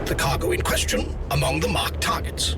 The cargo in question among the marked targets.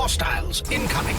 Hostiles incoming.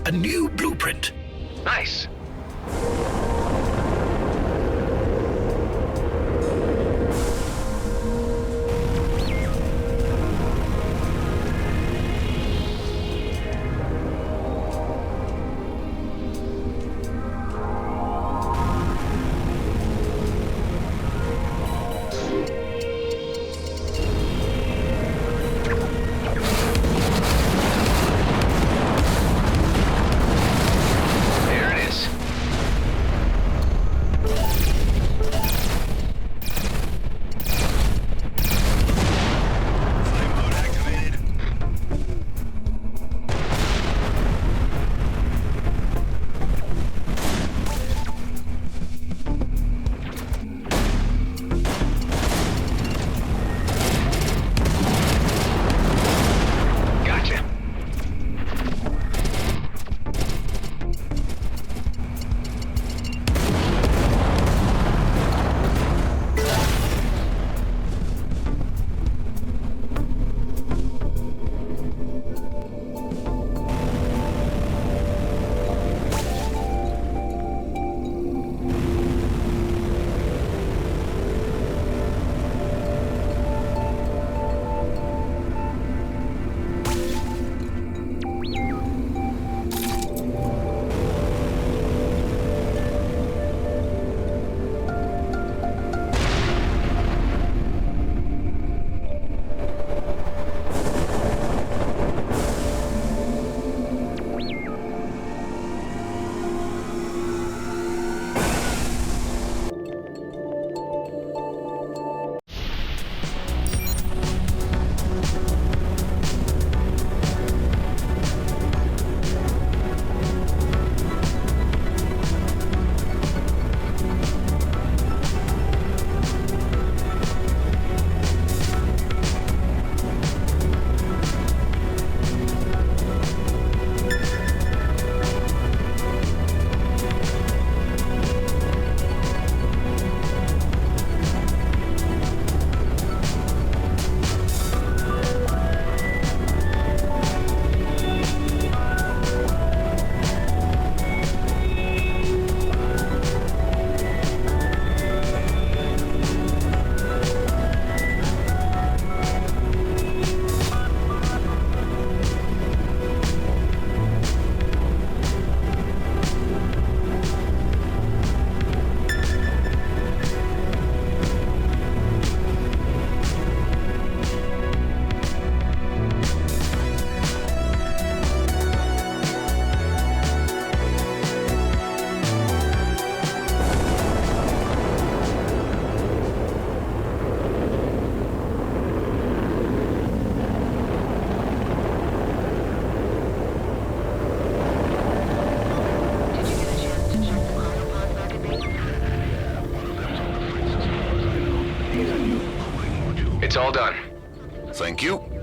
A new blueprint. Nice. done. Thank you.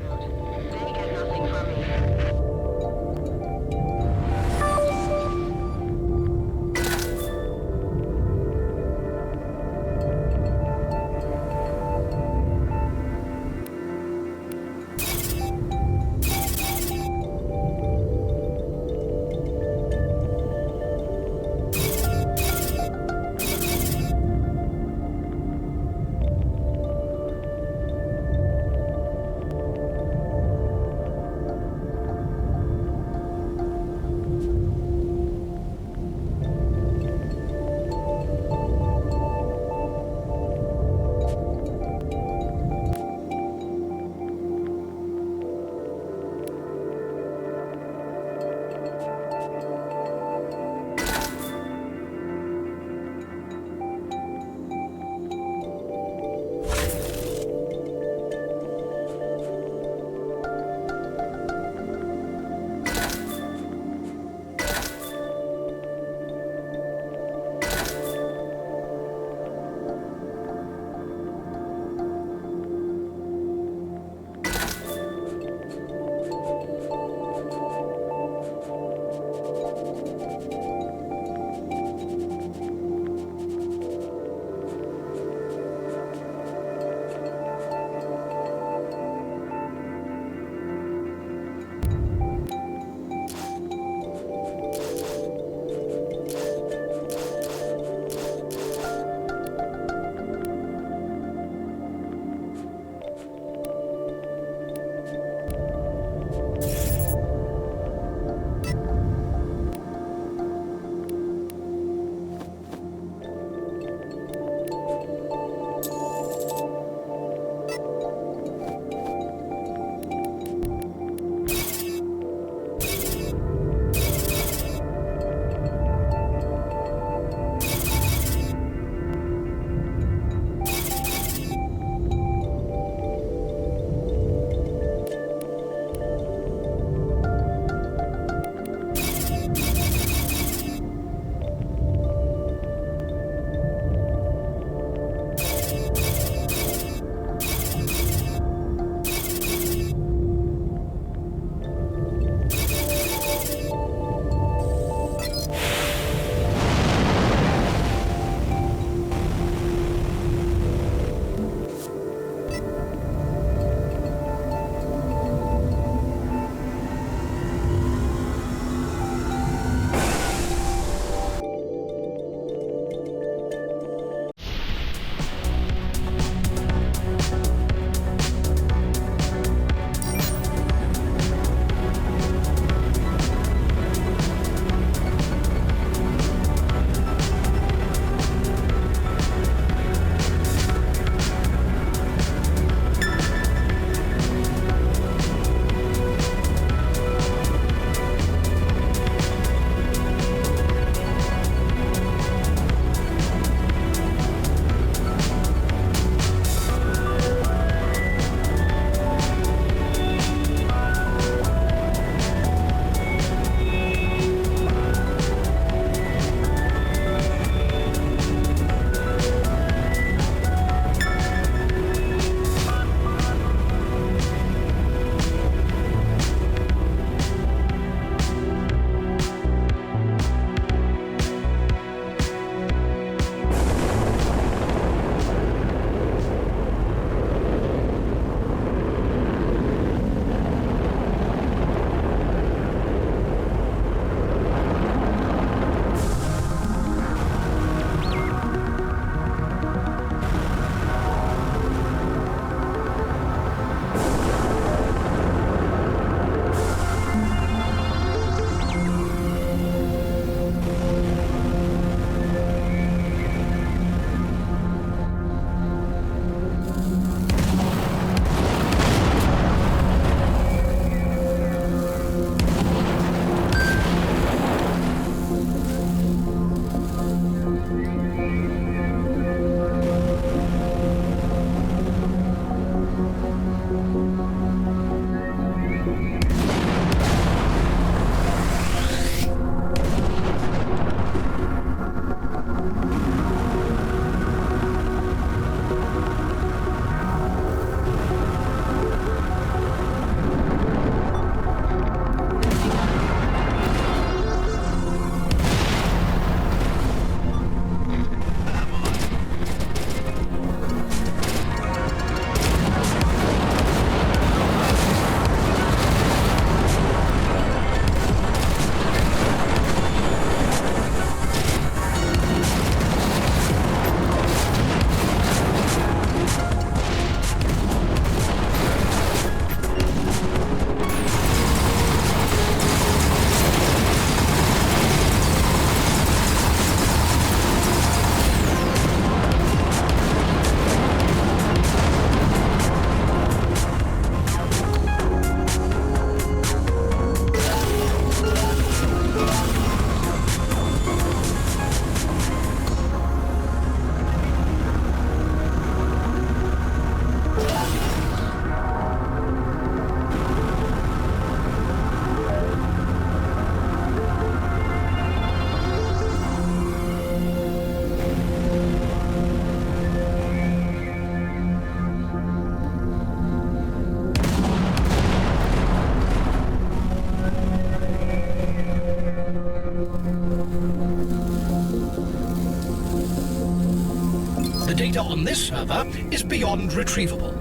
data on this server is beyond retrievable.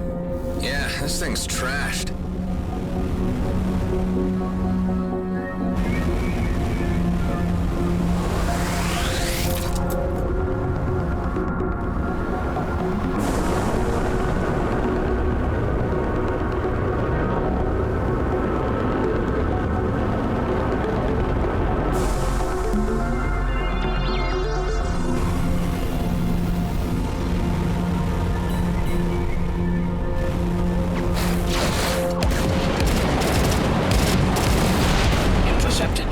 Yeah, this thing's trashed. Intercepted.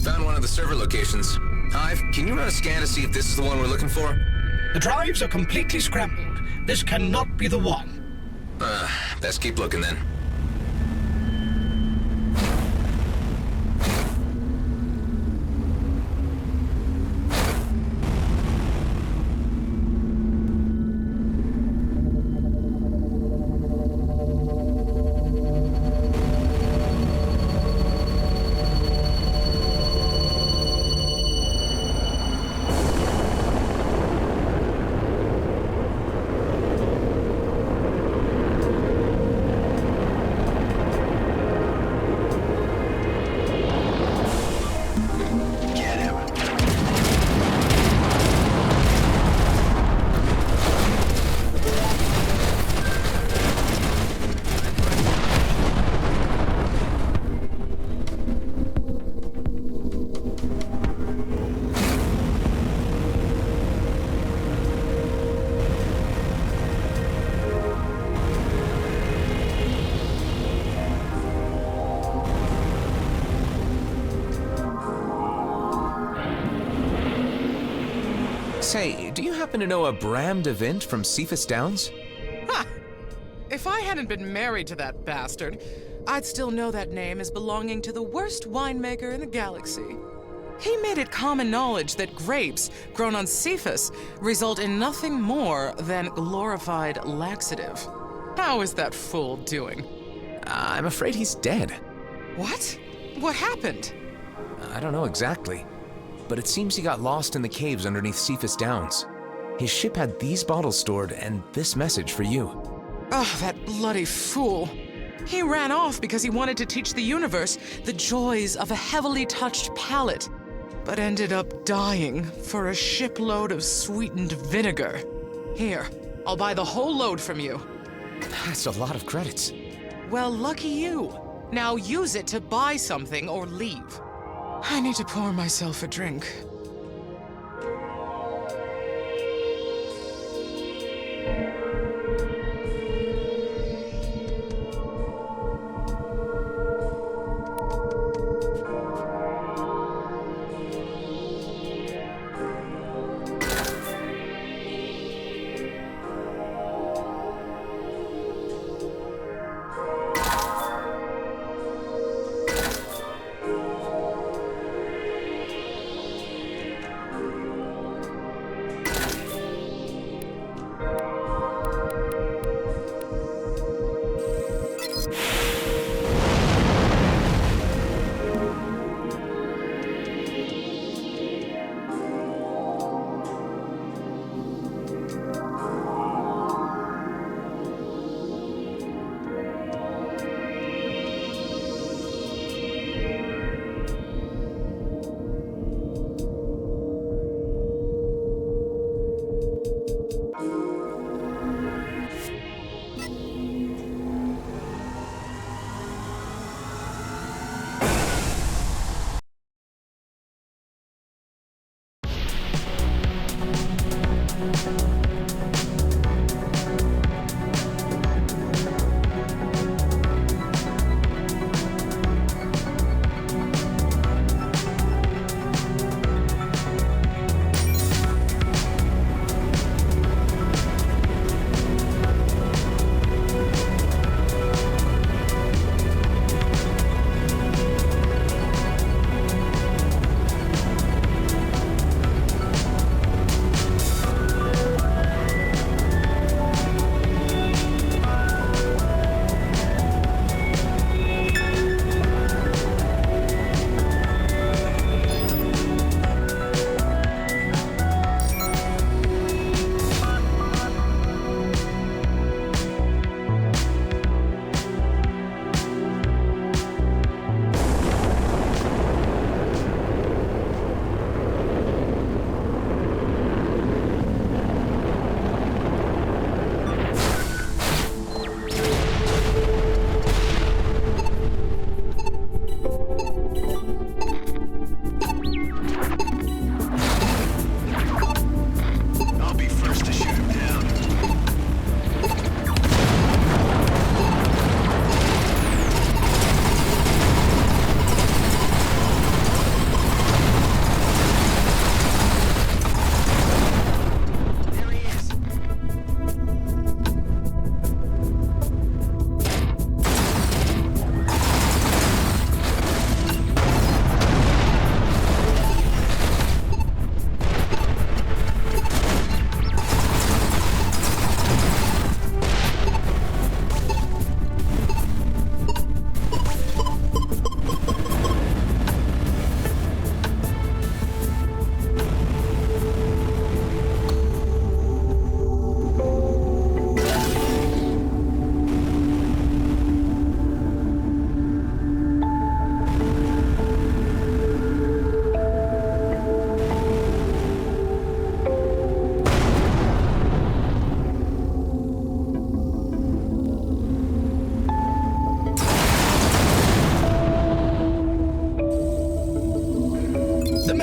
Found one of the server locations. Hive, can you run a scan to see if this is the one we're looking for? The drives are completely scrambled. This cannot be the one. Best keep looking then. Say, do you happen to know a Bram DeVint from Cephas Downs? Ha! If I hadn't been married to that bastard, I'd still know that name as belonging to the worst winemaker in the galaxy. He made it common knowledge that grapes grown on Cephas result in nothing more than glorified laxative. How is that fool doing? I'm afraid he's dead. What? What happened? I don't know exactly, but it seems he got lost in the caves underneath Cephas Downs. His ship had these bottles stored and this message for you. Oh, that bloody fool. He ran off because he wanted to teach the universe the joys of a heavily touched palate, but ended up dying for a shipload of sweetened vinegar. Here, I'll buy the whole load from you. That's a lot of credits. Well, lucky you. Now use it to buy something or leave. I need to pour myself a drink.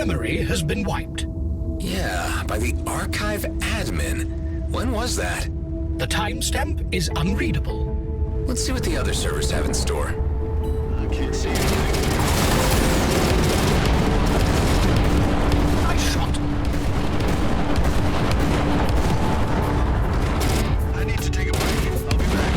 memory has been wiped. Yeah, by the archive admin. When was that? The timestamp is unreadable. Let's see what the other servers have in store. I can't see anything. Nice shot. I need to take a break. I'll be back.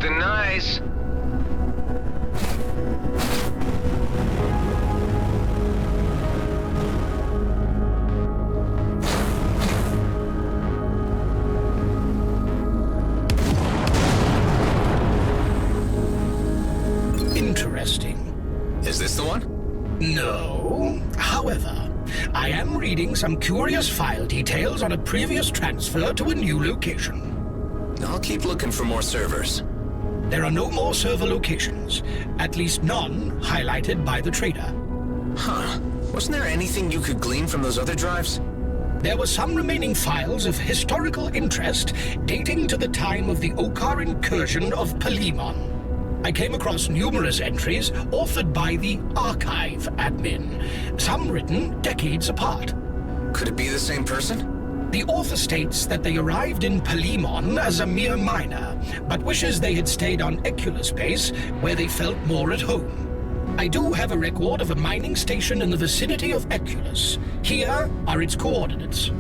Something nice. Interesting. Is this the one? No. However, I am reading some curious file details on a previous transfer to a new location. I'll keep looking for more servers. There are no more server locations, at least none highlighted by the trader. Huh. Wasn't there anything you could glean from those other drives? There were some remaining files of historical interest dating to the time of the Okar incursion of Palimon. I came across numerous entries authored by the archive admin, some written decades apart. Could it be the same person? The author states that they arrived in Palimon as a mere miner, but wishes they had stayed on Eculus where they felt more at home. I do have a record of a mining station in the vicinity of Eculus. Here are its coordinates.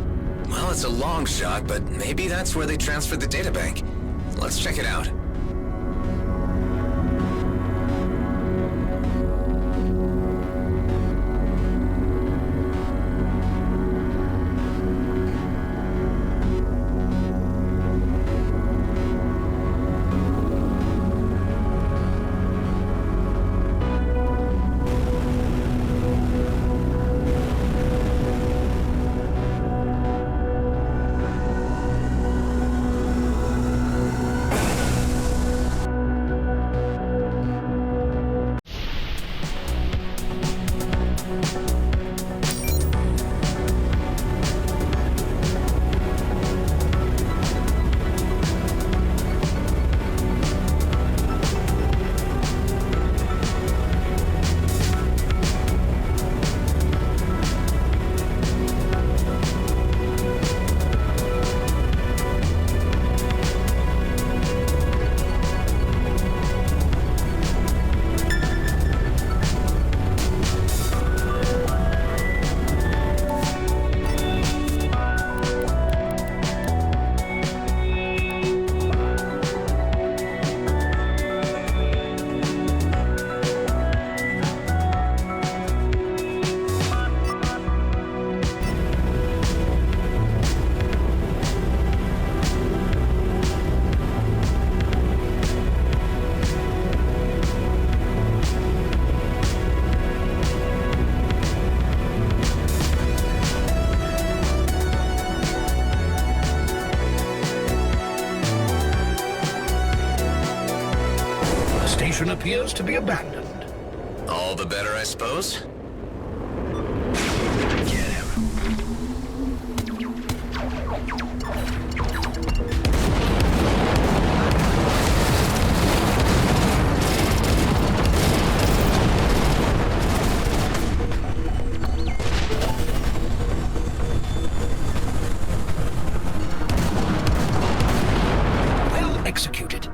Well, it's a long shot, but maybe that's where they transferred the databank. Let's check it out. Appears to be abandoned. All the better, I suppose? Get him. Well executed.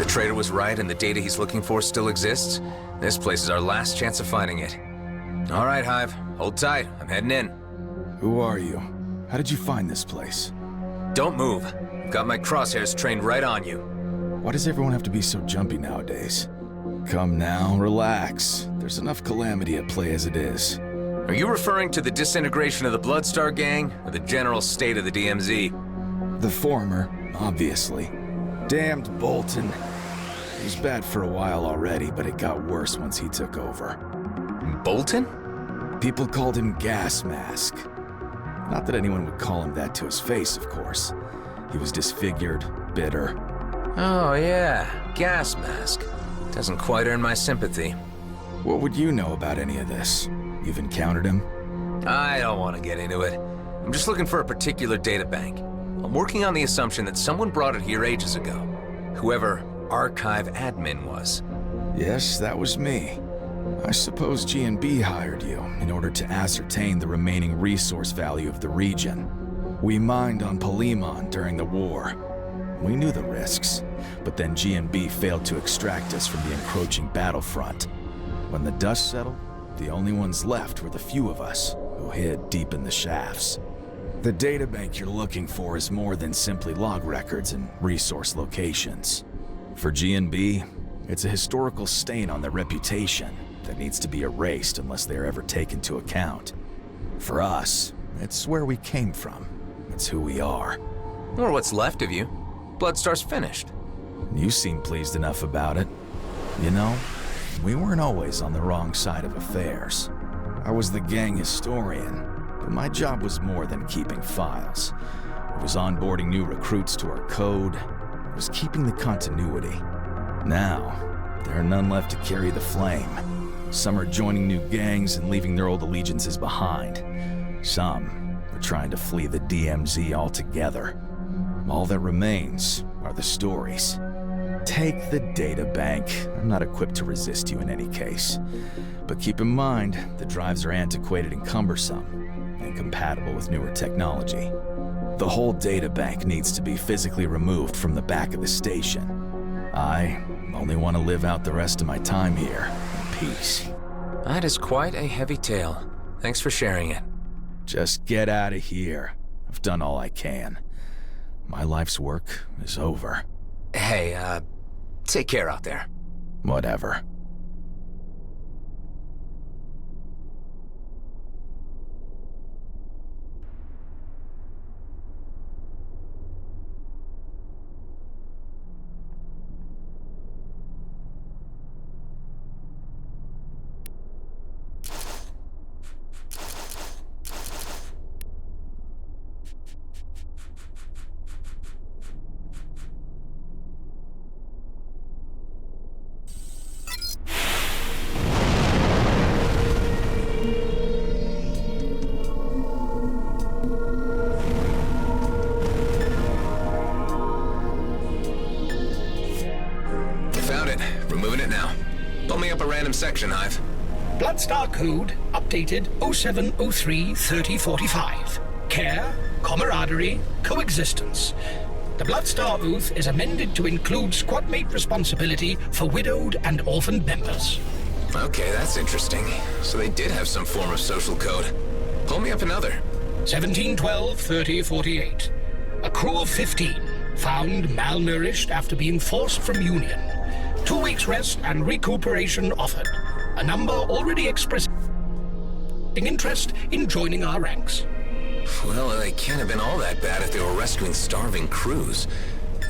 Trader was right and the data he's looking for still exists, this place is our last chance of finding it. All right, Hive. Hold tight. I'm heading in. Who are you? How did you find this place? Don't move. Got my crosshairs trained right on you. Why does everyone have to be so jumpy nowadays? Come now, relax. There's enough calamity at play as it is. Are you referring to the disintegration of the Bloodstar gang, or the general state of the DMZ? The former, obviously. Damned Bolton. It was bad for a while already, but it got worse once he took over. Bolton? People called him Gas Mask. Not that anyone would call him that to his face, of course. He was disfigured, bitter. Oh yeah, Gas Mask. Doesn't quite earn my sympathy. What would you know about any of this? You've encountered him? I don't want to get into it. I'm just looking for a particular databank. I'm working on the assumption that someone brought it here ages ago. Whoever archive admin was. Yes, that was me. I suppose G&B hired you in order to ascertain the remaining resource value of the region. We mined on Palimon during the war. We knew the risks, but then G&B failed to extract us from the encroaching battlefront. When the dust settled, the only ones left were the few of us who hid deep in the shafts. The databank you're looking for is more than simply log records and resource locations. For G&B, it's a historical stain on their reputation that needs to be erased unless they're ever taken into account. For us, it's where we came from. It's who we are. Or what's left of you. Bloodstar's finished. You seem pleased enough about it. You know, we weren't always on the wrong side of affairs. I was the gang historian, but my job was more than keeping files. It was onboarding new recruits to our code. It was keeping the continuity. Now, there are none left to carry the flame. Some are joining new gangs and leaving their old allegiances behind. Some are trying to flee the DMZ altogether. All that remains are the stories. Take the databank. I'm not equipped to resist you in any case. But keep in mind, the drives are antiquated and cumbersome, incompatible with newer technology. The whole databank needs to be physically removed from the back of the station. I only want to live out the rest of my time here in peace. That is quite a heavy tale. Thanks for sharing it. Just get out of here. I've done all I can. My life's work is over. Hey, take care out there. Whatever. Section, Hive. Bloodstar code updated 0703-3045. Care, camaraderie, coexistence. The Bloodstar Oath is amended to include squadmate responsibility for widowed and orphaned members. Okay, that's interesting. So they did have some form of social code. Pull me up another. 1712-3048. A crew of 15 found malnourished after being forced from Union. 2 weeks rest and recuperation offered. A number already expressing interest in joining our ranks. Well, they can't have been all that bad if they were rescuing starving crews.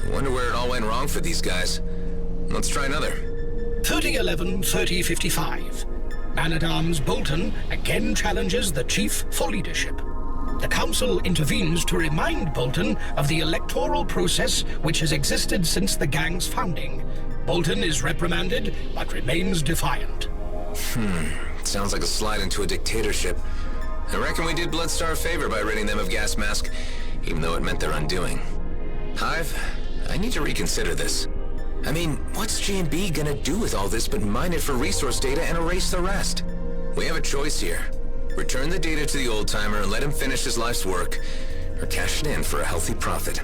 I wonder where it all went wrong for these guys. Let's try another. 3011-3055. Man-at-Arms Bolton again challenges the Chief for leadership. The Council intervenes to remind Bolton of the electoral process which has existed since the gang's founding. Bolton is reprimanded, but remains defiant. Sounds like a slide into a dictatorship. I reckon we did Bloodstar a favor by ridding them of gas mask, even though it meant their undoing. Hive, I need to reconsider this. I mean, what's G&B gonna do with all this but mine it for resource data and erase the rest? We have a choice here. Return the data to the old-timer and let him finish his life's work, or cash it in for a healthy profit.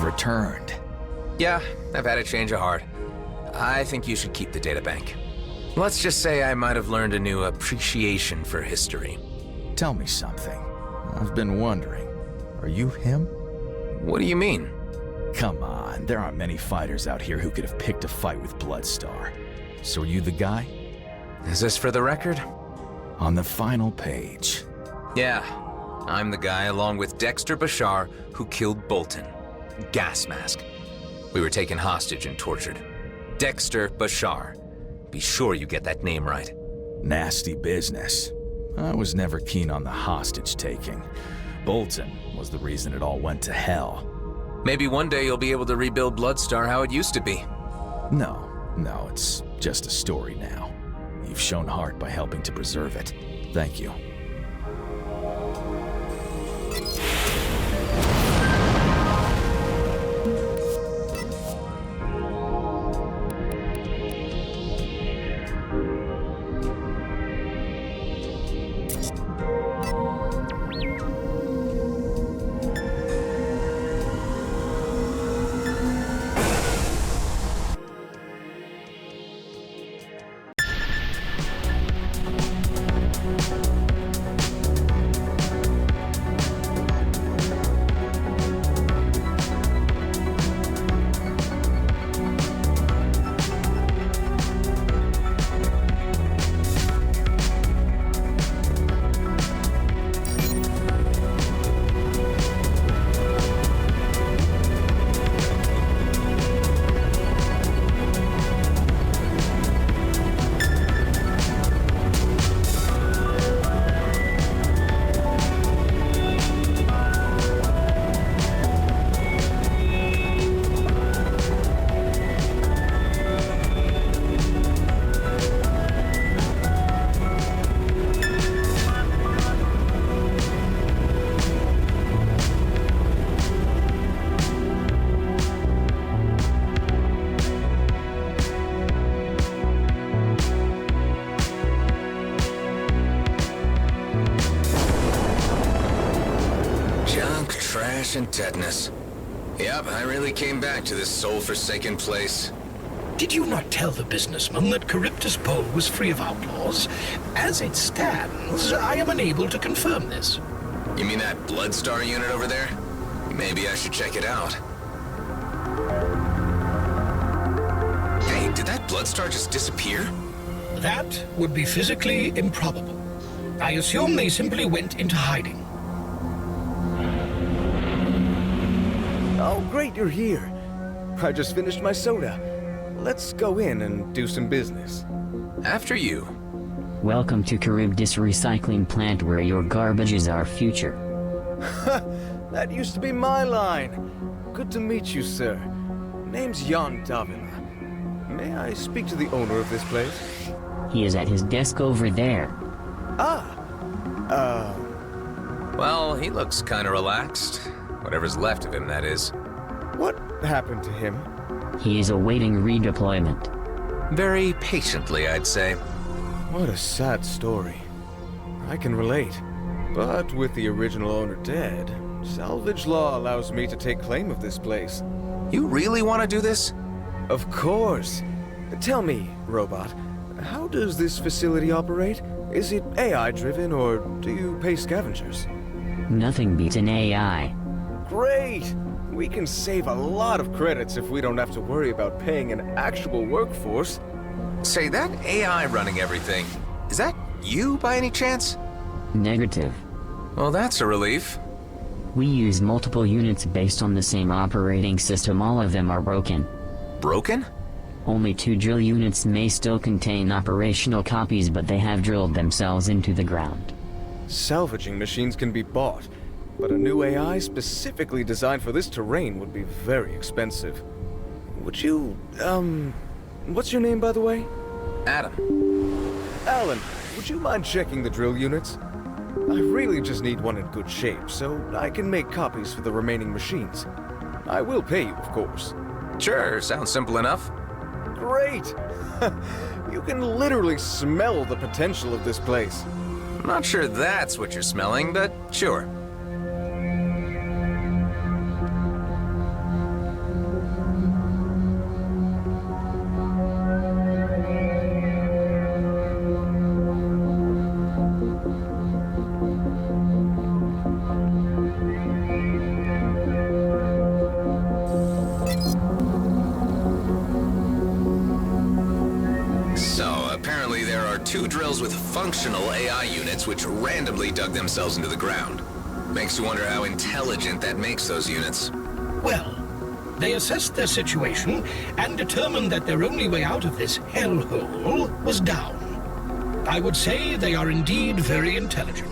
Returned. Yeah, I've had a change of heart. I think you should keep the databank. Let's just say I might have learned a new appreciation for history. Tell me something. I've been wondering. Are you him? What do you mean? Come on, there aren't many fighters out here who could have picked a fight with Bloodstar. So are you the guy? Is this for the record? On the final page. Yeah, I'm the guy along with Dexter Bashar who killed Bolton. Gas mask. We were taken hostage and tortured. Dexter Bashar. Be sure you get that name right. Nasty business. I was never keen on the hostage taking. Bolton was the reason it all went to hell. Maybe one day you'll be able to rebuild Bloodstar how it used to be. No, it's just a story now. You've shown heart by helping to preserve it. Thank you. And tetanus. Yep, I really came back to this soul-forsaken place. Did you not tell the businessman that Charybdis Pole was free of outlaws? As it stands, I am unable to confirm this. You mean that Bloodstar unit over there? Maybe I should check it out. Hey, did that Bloodstar just disappear? That would be physically improbable. I assume they simply went into hiding. Oh, great, you're here. I just finished my soda. Let's go in and do some business. After you. Welcome to Charybdis Recycling Plant, where your garbage is our future. That used to be my line. Good to meet you, sir. Name's Jan Davila. May I speak to the owner of this place? He is at his desk over there. Well, he looks kinda relaxed. Whatever's left of him, that is. What happened to him? He is awaiting redeployment. Very patiently, I'd say. What a sad story. I can relate. But with the original owner dead, salvage law allows me to take claim of this place. You really want to do this? Of course. Tell me, robot, how does this facility operate? Is it AI-driven, or do you pay scavengers? Nothing beats an AI. Great! We can save a lot of credits if we don't have to worry about paying an actual workforce. Say, that AI running everything, is that you by any chance? Negative. Well, that's a relief. We use multiple units based on the same operating system. All of them are broken. Broken? Only 2 drill units may still contain operational copies, but they have drilled themselves into the ground. Salvaging machines can be bought, but a new AI specifically designed for this terrain would be very expensive. Would you, what's your name, by the way? Adam. Alan, would you mind checking the drill units? I really just need one in good shape, so I can make copies for the remaining machines. I will pay you, of course. Sure, sounds simple enough. Great! You can literally smell the potential of this place. I'm not sure that's what you're smelling, but sure. 2 drills with functional AI units which randomly dug themselves into the ground. Makes you wonder how intelligent that makes those units. Well, they assessed their situation and determined that their only way out of this hellhole was down. I would say they are indeed very intelligent.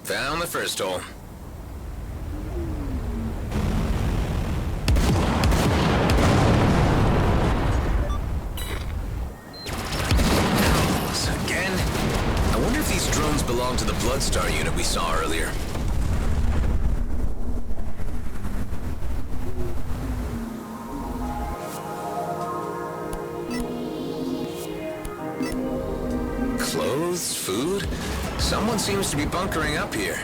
Found the first hole. Again? I wonder if these drones belong to the Bloodstar unit we saw earlier. Clothes? Food? Someone seems to be bunkering up here.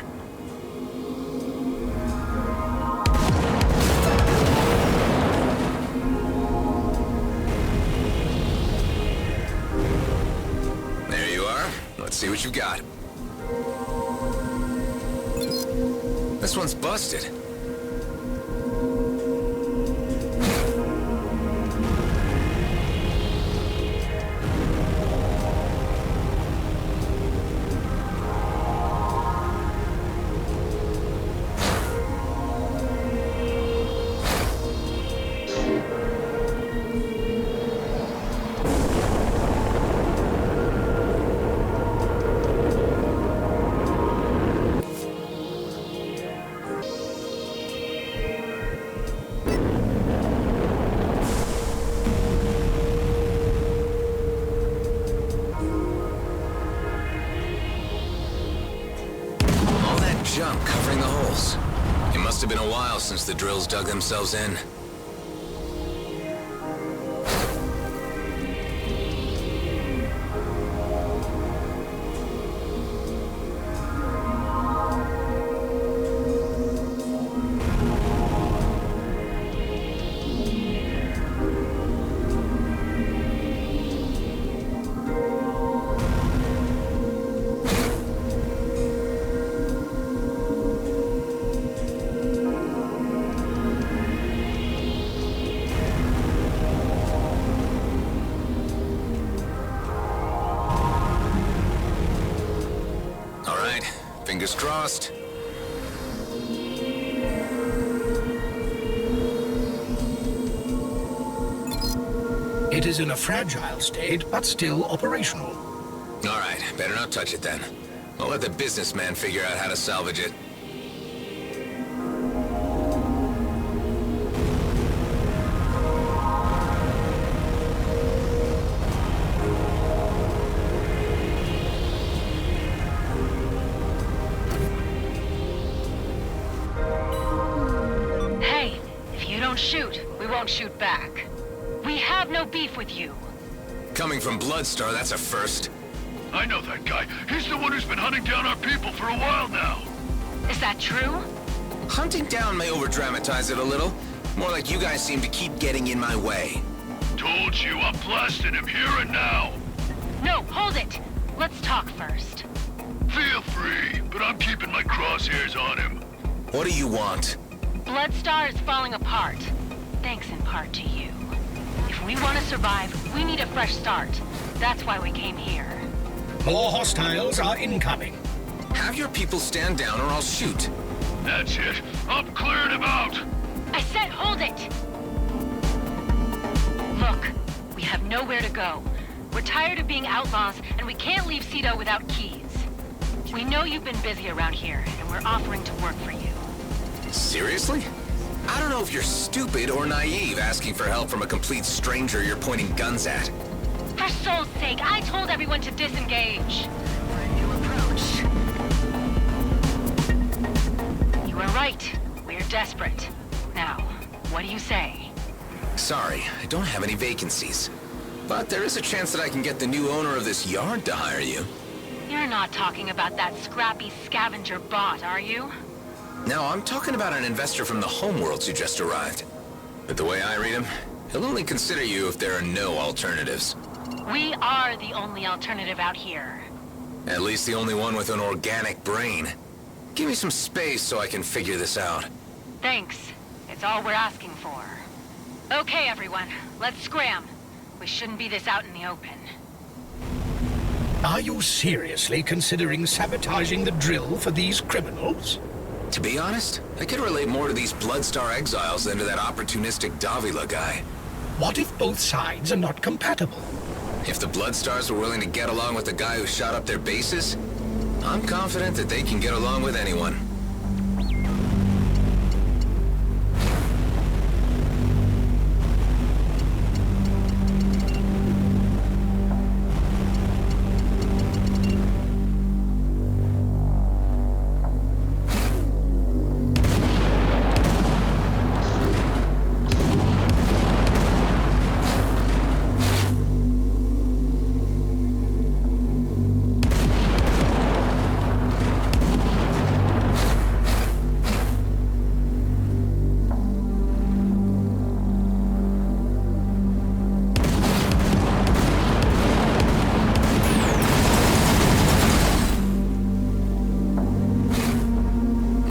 There you are. Let's see what you've got. This one's busted. Junk covering the holes. It must have been a while since the drills dug themselves in. Fingers crossed. It is in a fragile state, but still operational. All right, better not touch it then. I'll let the businessman figure out how to salvage it. Shoot, we won't shoot back. We have no beef with you. Coming from Bloodstar, that's a first. I know that guy. He's the one who's been hunting down our people for a while now. Is that true? Hunting down may over-dramatize it a little. More like you guys seem to keep getting in my way. Told you, I'm blasting him here and now. No, hold it. Let's talk first. Feel free, but I'm keeping my crosshairs on him. What do you want? Bloodstar is falling apart. Thanks in part to you. If we want to survive, we need a fresh start. That's why we came here. More hostiles are incoming. Have your people stand down or I'll shoot. That's it. I'm clearing him out. I said hold it! Look, we have nowhere to go. We're tired of being outlaws, and we can't leave Cedo without keys. We know you've been busy around here, and we're offering to work for you. Seriously? I don't know if you're stupid or naive asking for help from a complete stranger you're pointing guns at. For soul's sake, I told everyone to disengage. For a new approach. You are right. We're desperate. Now, what do you say? Sorry, I don't have any vacancies. But there is a chance that I can get the new owner of this yard to hire you. You're not talking about that scrappy scavenger bot, are you? No, I'm talking about an investor from the homeworlds who just arrived. But the way I read him, he'll only consider you if there are no alternatives. We are the only alternative out here. At least the only one with an organic brain. Give me some space so I can figure this out. Thanks. It's all we're asking for. Okay, everyone. Let's scram. We shouldn't be this out in the open. Are you seriously considering sabotaging the drill for these criminals? To be honest, I could relate more to these Bloodstar exiles than to that opportunistic Davila guy. What if both sides are not compatible? If the Bloodstars were willing to get along with the guy who shot up their bases, I'm confident that they can get along with anyone.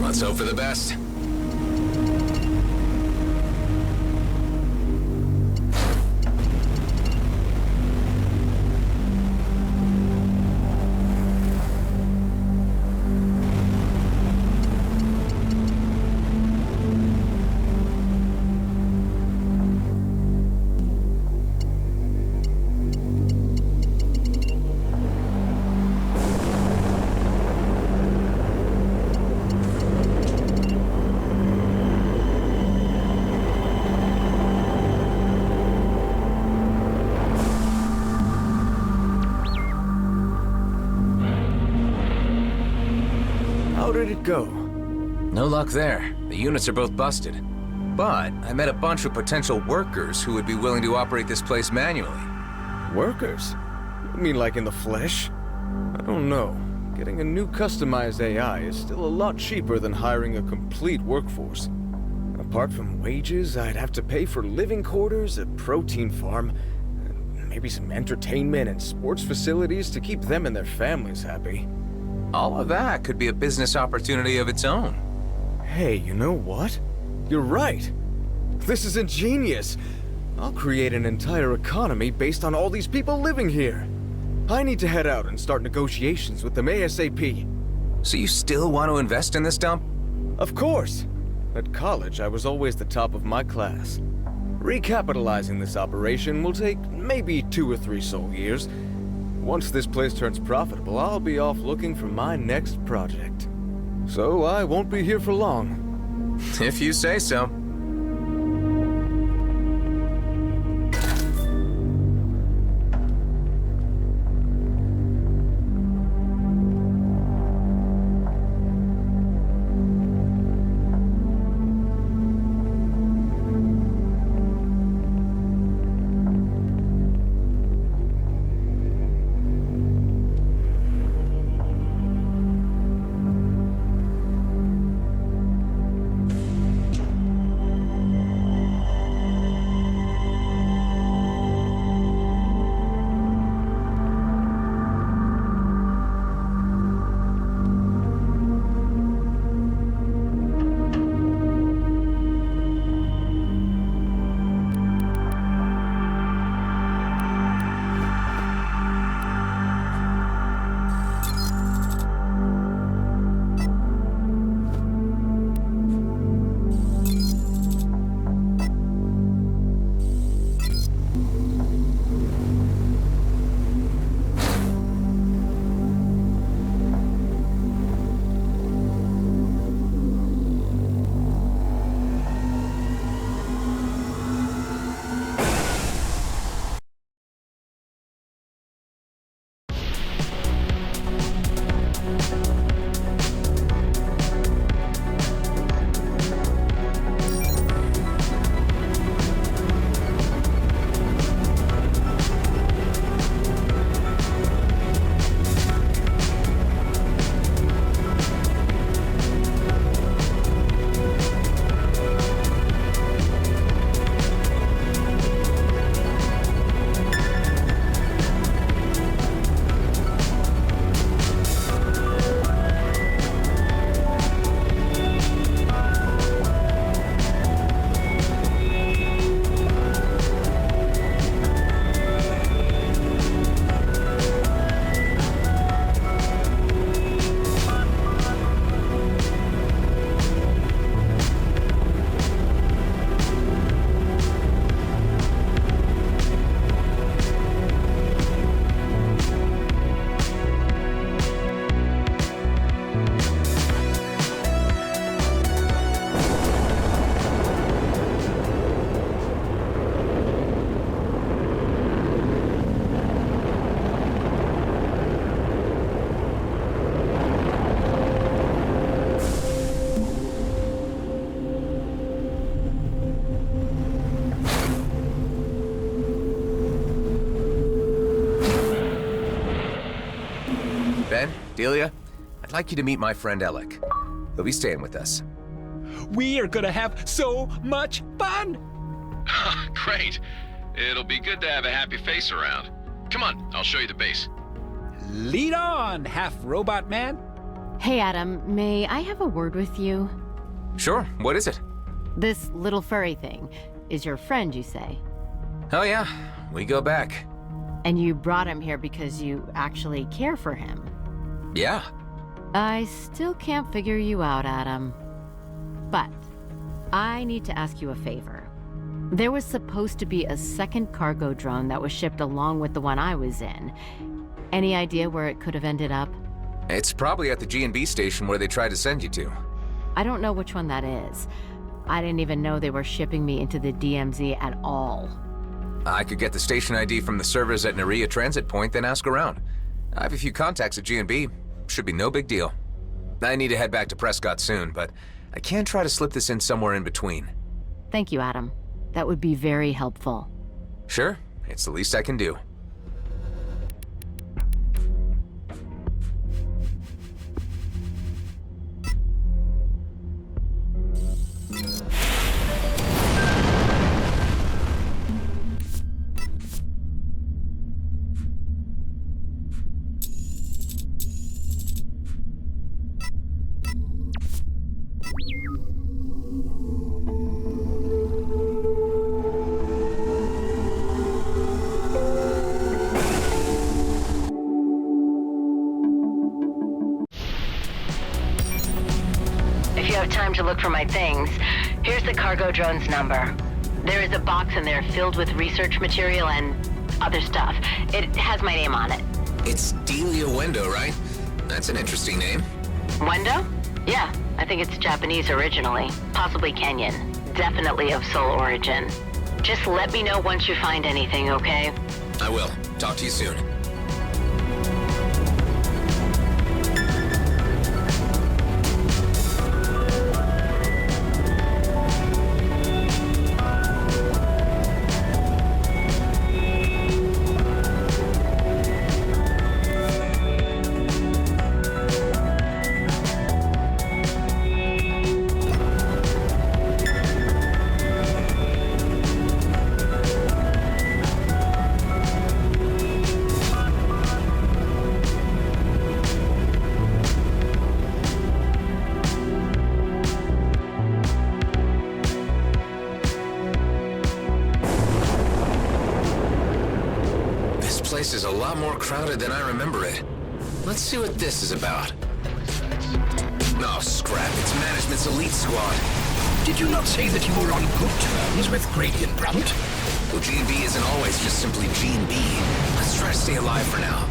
Let's hope for the best. How did it go? No luck there. The units are both busted. But I met a bunch of potential workers who would be willing to operate this place manually. Workers? You mean like in the flesh? I don't know. Getting a new customized AI is still a lot cheaper than hiring a complete workforce. Apart from wages, I'd have to pay for living quarters, a protein farm, and maybe some entertainment and sports facilities to keep them and their families happy. All of that could be a business opportunity of its own. Hey, you know what? You're right. This is ingenious. I'll create an entire economy based on all these people living here. I need to head out and start negotiations with them ASAP. So you still want to invest in this dump? Of course. At college, I was always the top of my class. Recapitalizing this operation will take maybe 2 or 3 Soul years. Once this place turns profitable, I'll be off looking for my next project. So I won't be here for long. If you say so. Delia, I'd like you to meet my friend Alec. He'll be staying with us. We are gonna have so much fun! Great. It'll be good to have a happy face around. Come on, I'll show you the base. Lead on, half-robot man. Hey, Adam, may I have a word with you? Sure, what is it? This little furry thing is your friend, you say? Oh yeah, we go back. And you brought him here because you actually care for him? Yeah. I still can't figure you out, Adam. But I need to ask you a favor. There was supposed to be a second cargo drone that was shipped along with the one I was in. Any idea where it could have ended up? It's probably at the G&B station where they tried to send you to. I don't know which one that is. I didn't even know they were shipping me into the DMZ at all. I could get the station ID from the servers at Naria Transit Point, then ask around. I have a few contacts at G&B. Should be no big deal. I need to head back to Prescott soon, but I can try to slip this in somewhere in between. Thank you, Adam. That would be very helpful. Sure, it's the least I can do. Time to look for my things. Here's the cargo drone's number. There is a box in there filled with research material and other stuff. It has my name on it. It's Delia Wendo, right? That's an interesting name. Wendo? Yeah, I think it's Japanese originally. Possibly Kenyan. Definitely of Seoul origin. Just let me know once you find anything, okay? I will. Talk to you soon. This is a lot more crowded than I remember it. Let's see what this is about. Oh, scrap. It's management's elite squad. Did you not say that you were on good terms with Gradient Brunt? Well, G&B isn't always just simply G&B. Let's try to stay alive for now.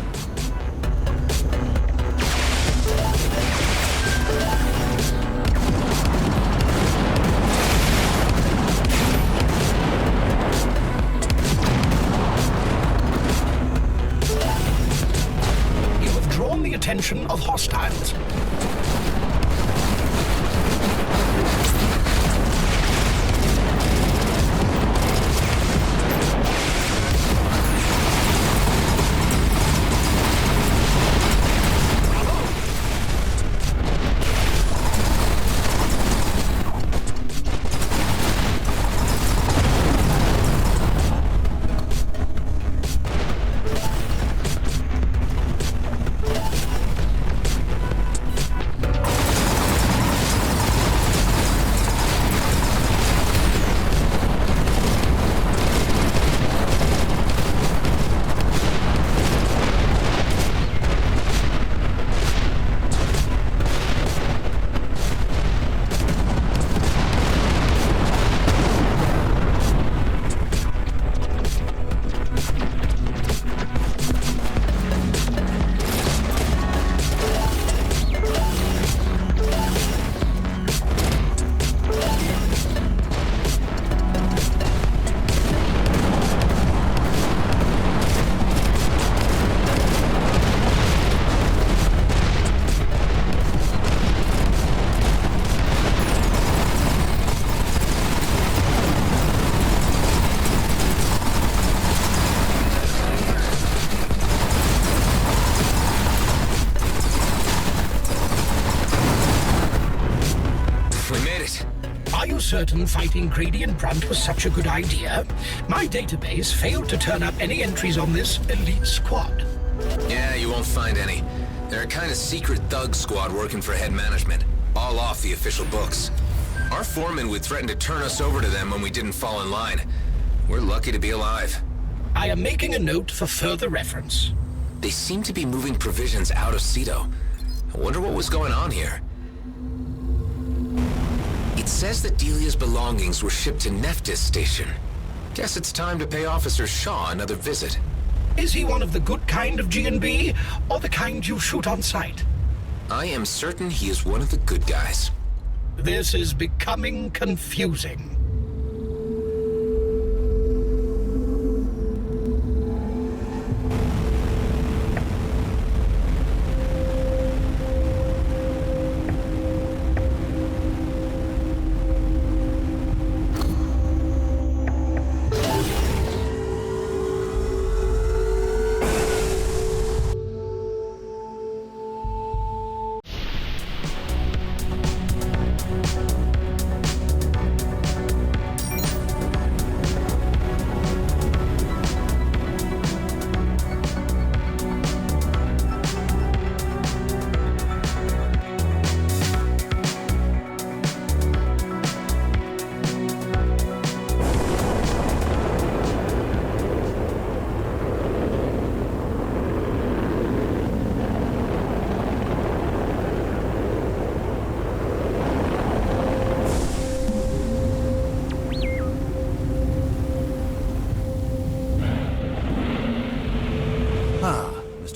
The attention of hostiles. We made it. Are you certain fighting Grady and Brunt was such a good idea? My database failed to turn up any entries on this elite squad. Yeah, you won't find any. They're a kind of secret thug squad working for head management, all off the official books. Our foreman would threaten to turn us over to them when we didn't fall in line. We're lucky to be alive. I am making a note for further reference. They seem to be moving provisions out of Cedo. I wonder what was going on here. It says that Delia's belongings were shipped to Nephthys Station. Guess it's time to pay Officer Shaw another visit. Is he one of the good kind of G&B, or the kind you shoot on sight? I am certain he is one of the good guys. This is becoming confusing.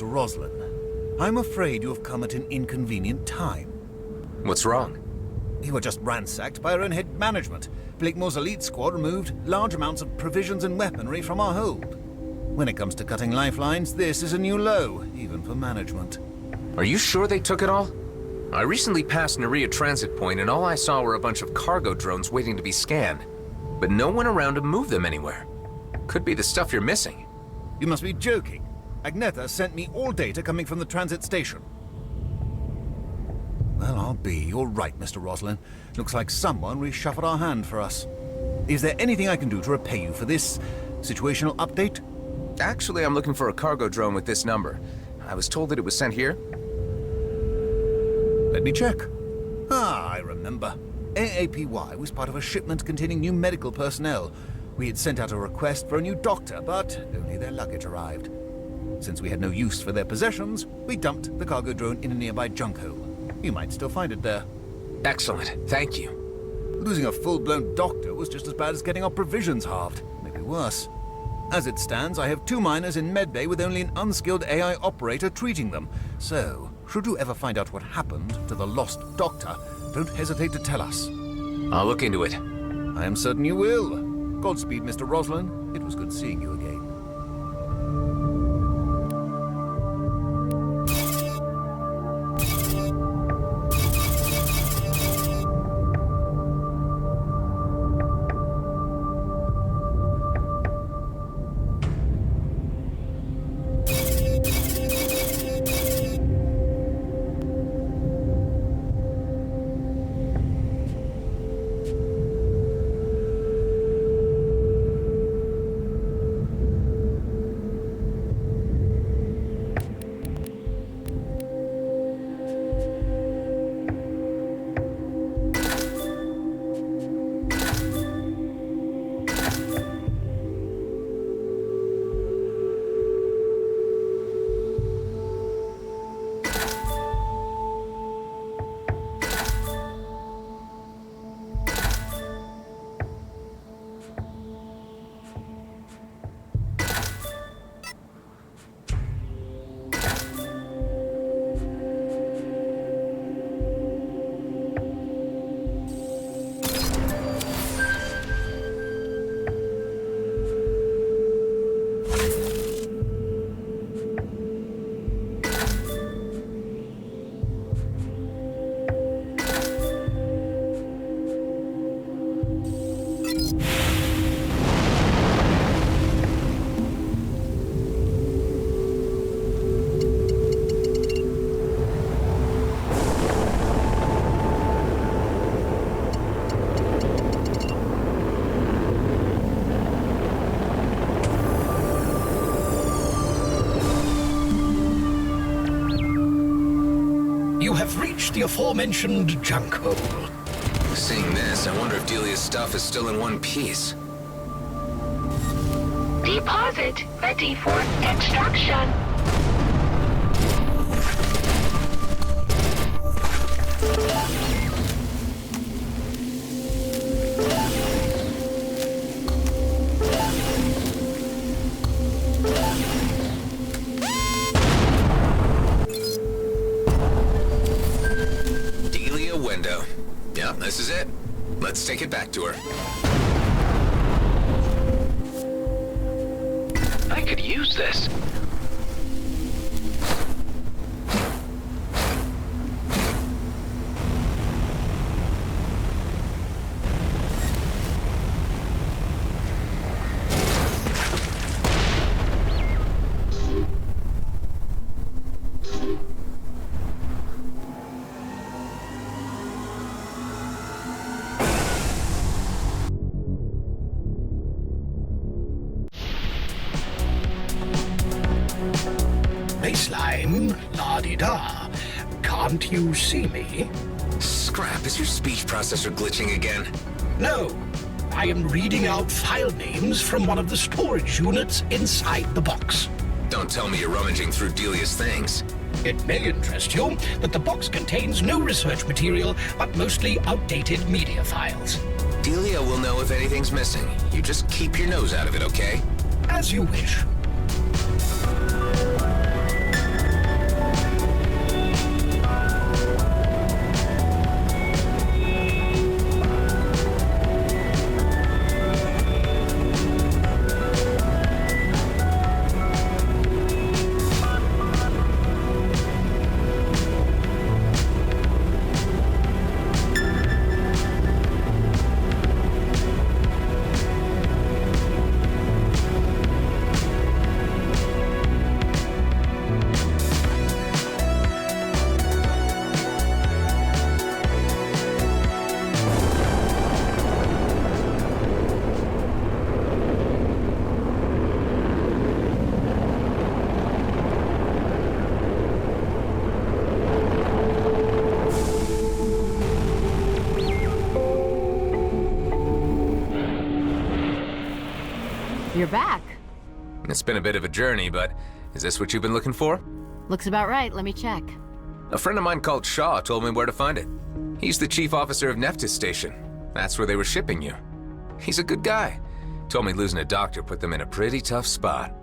Roslin, I'm afraid you have come at an inconvenient time. What's wrong? You were just ransacked by our own head management. Blakemore's elite squad removed large amounts of provisions and weaponry from our hold. When it comes to cutting lifelines, this is a new low, even for management. Are you sure they took it all? I recently passed Nerea Transit Point and all I saw were a bunch of cargo drones waiting to be scanned. But no one around to move them anywhere. Could be the stuff you're missing. You must be joking. Agnetha sent me all data coming from the transit station. Well, I'll be. You're right, Mr. Roslin. Looks like someone reshuffled our hand for us. Is there anything I can do to repay you for this situational update? Actually, I'm looking for a cargo drone with this number. I was told that it was sent here. Let me check. Ah, I remember. AAPY was part of a shipment containing new medical personnel. We had sent out a request for a new doctor, but only their luggage arrived. Since we had no use for their possessions, we dumped the cargo drone in a nearby junk hole. You might still find it there. Excellent. Thank you. Losing a full-blown doctor was just as bad as getting our provisions halved. Maybe worse. As it stands, I have 2 miners in medbay with only an unskilled AI operator treating them. So, should you ever find out what happened to the lost doctor, don't hesitate to tell us. I'll look into it. I am certain you will. Godspeed, Mr. Roslin. It was good seeing you again. the aforementioned junk hole. Seeing this, I wonder if Delia's stuff is still in one piece. Deposit ready for extraction. Delia window. Yep, this is it. Let's take it back to her. I could use this. Baseline, la-di-da. Can't you see me? Scrap, is your speech processor glitching again? No. I am reading out file names from one of the storage units inside the box. Don't tell me you're rummaging through Delia's things. It may interest you that the box contains no research material, but mostly outdated media files. Delia will know if anything's missing. You just keep your nose out of it, okay? As you wish. You're back. It's been a bit of a journey, but is this what you've been looking for? Looks about right. Let me check. A friend of mine called Shaw told me where to find it. He's the chief officer of Nephthys Station. That's where they were shipping you. He's a good guy. Told me losing a doctor put them in a pretty tough spot.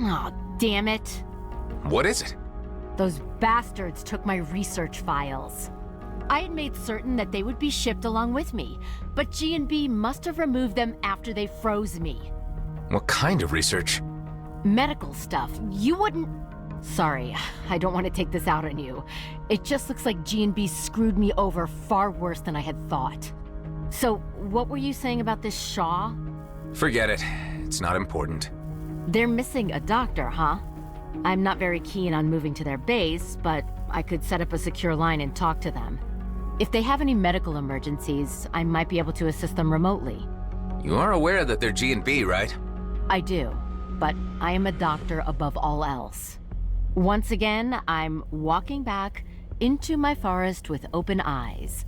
Oh, damn it. What is it? Those bastards took my research files. I had made certain that they would be shipped along with me, but G&B must have removed them after they froze me. What kind of research? Medical stuff. You wouldn't... Sorry, I don't want to take this out on you. It just looks like G&B screwed me over far worse than I had thought. So, what were you saying about this Shaw? Forget it. It's not important. They're missing a doctor, huh? I'm not very keen on moving to their base, but I could set up a secure line and talk to them. If they have any medical emergencies, I might be able to assist them remotely. You are aware that they're G&B, right? I do, but I am a doctor above all else. Once again, I'm walking back into my forest with open eyes.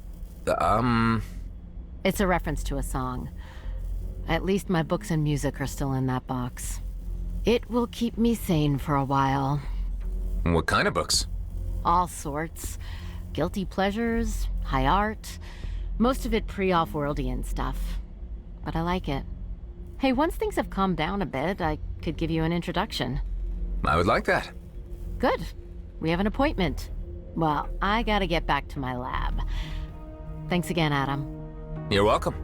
It's a reference to a song. At least my books and music are still in that box. It will keep me sane for a while. What kind of books? All sorts. Guilty pleasures, high art, most of it pre-off-worldian stuff. But I like it. Hey, once things have calmed down a bit, I could give you an introduction. I would like that. Good. We have an appointment. Well, I gotta get back to my lab. Thanks again, Adam. You're welcome.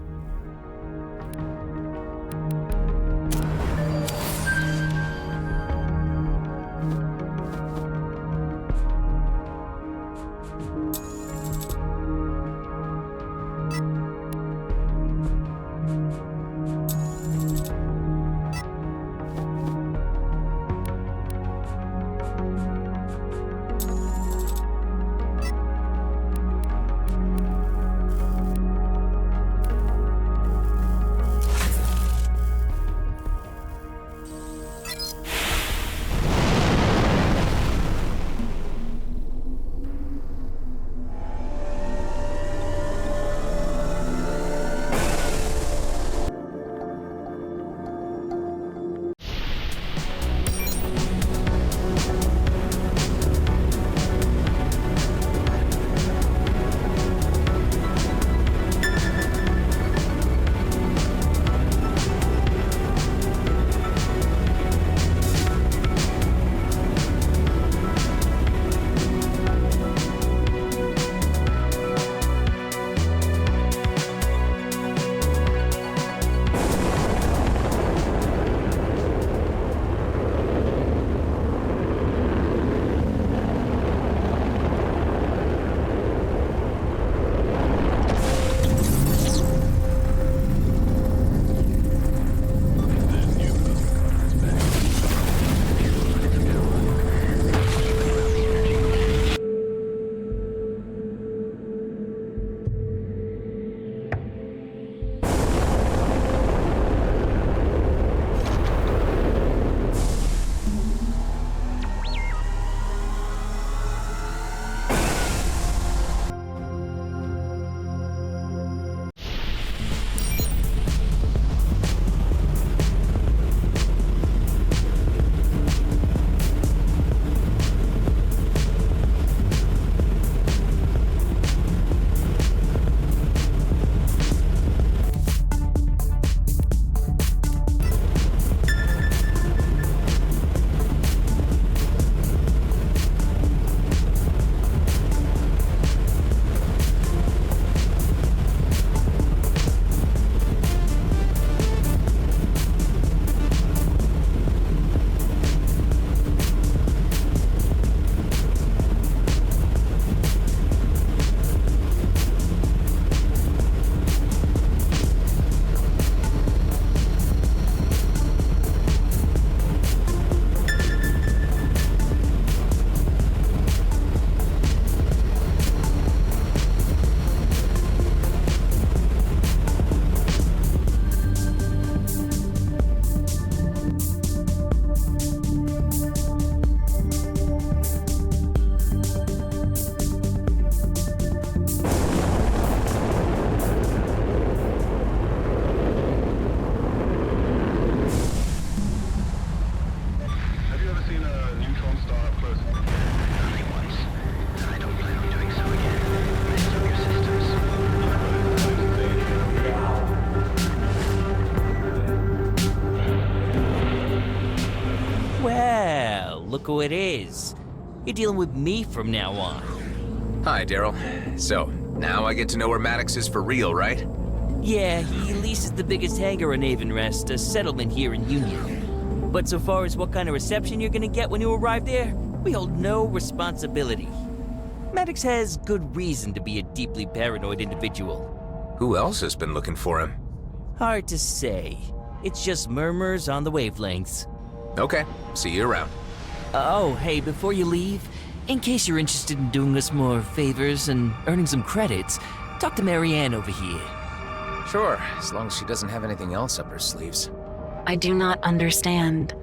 look who it is. You're dealing with me from now on. Hi, Daryl. So, now I get to know where Maddox is for real, right? Yeah, he leases the biggest hangar on Avonrest, a settlement here in Union. But so far as what kind of reception you're gonna get when you arrive there, we hold no responsibility. Maddox has good reason to be a deeply paranoid individual. Who else has been looking for him? Hard to say. It's just murmurs on the wavelengths. Okay, see you around. Oh, hey, before you leave, in case you're interested in doing us more favors and earning some credits, talk to Marianne over here. Sure, as long as she doesn't have anything else up her sleeves. I do not understand.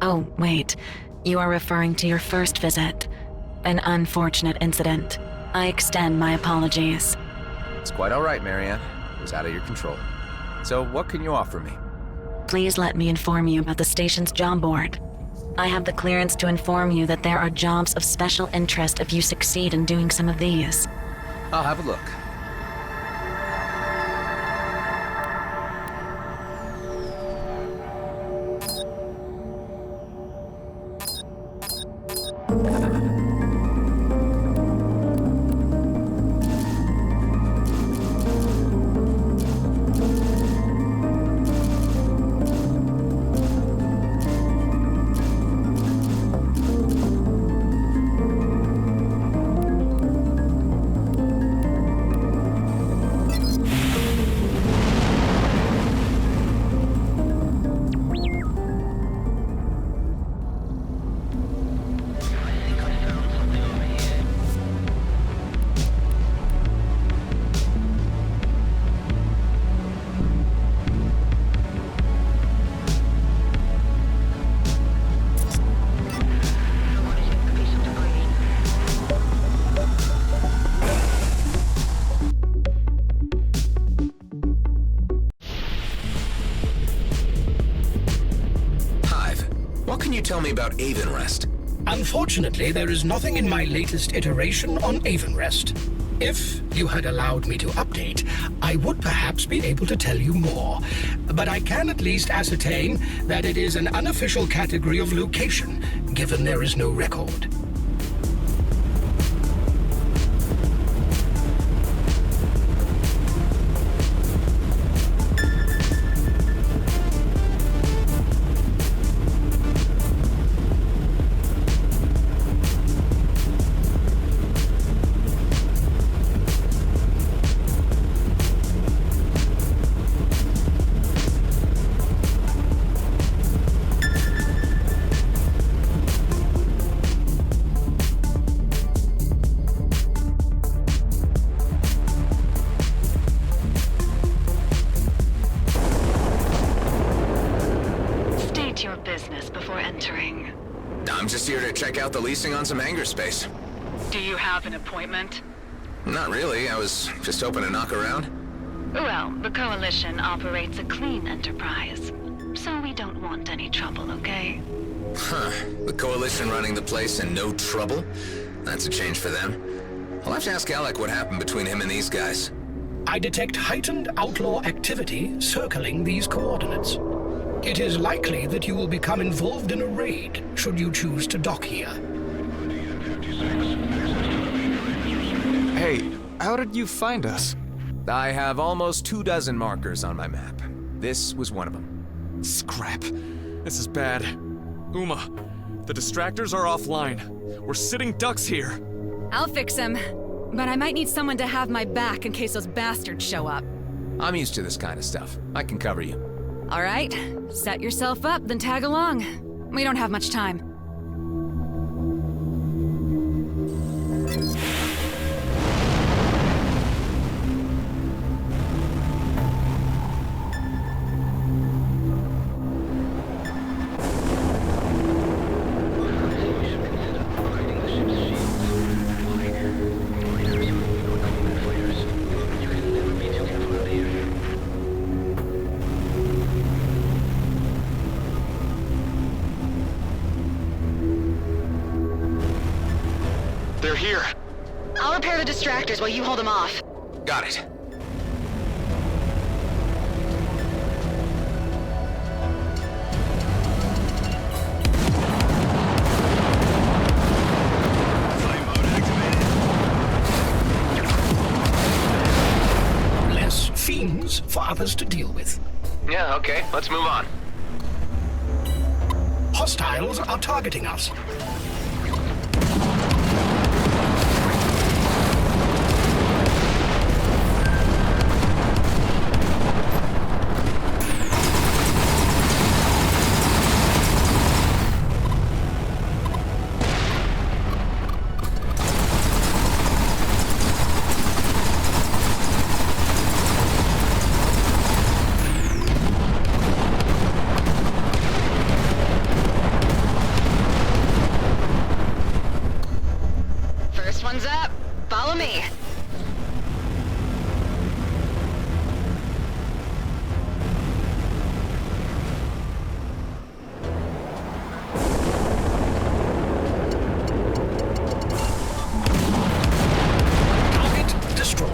Oh, wait. You are referring to your first visit. An unfortunate incident. I extend my apologies. It's quite all right, Marianne. It was out of your control. So what can you offer me? Please let me inform you about the station's job board. I have the clearance to inform you that there are jobs of special interest if you succeed in doing some of these. I'll have a look. Tell me about Avonrest. Unfortunately, there is nothing in my latest iteration on Avonrest. If you had allowed me to update, I would perhaps be able to tell you more. But I can at least ascertain that it is an unofficial category of location, given there is no record. Check out the leasing on some hangar space. Do you have an appointment? Not really. I was just hoping to knock around. Well, the Coalition operates a clean enterprise, so we don't want any trouble, okay? Huh. The Coalition running the place and no trouble? That's a change for them. I'll have to ask Alec what happened between him and these guys. I detect heightened outlaw activity circling these coordinates. It is likely that you will become involved in a raid, should you choose to dock here. Hey, how did you find us? I have almost 24 markers on my map. This was one of them. Scrap. This is bad. Uma, the distractors are offline. We're sitting ducks here. I'll fix him, but I might need someone to have my back in case those bastards show up. I'm used to this kind of stuff. I can cover you. All right, set yourself up, then tag along. We don't have much time. They're here. I'll repair the distractors while you hold them off. Got it. fiends for others to deal with. Yeah, okay, let's move on. Hostiles are targeting us. First one's up. Follow me. Target destroyed.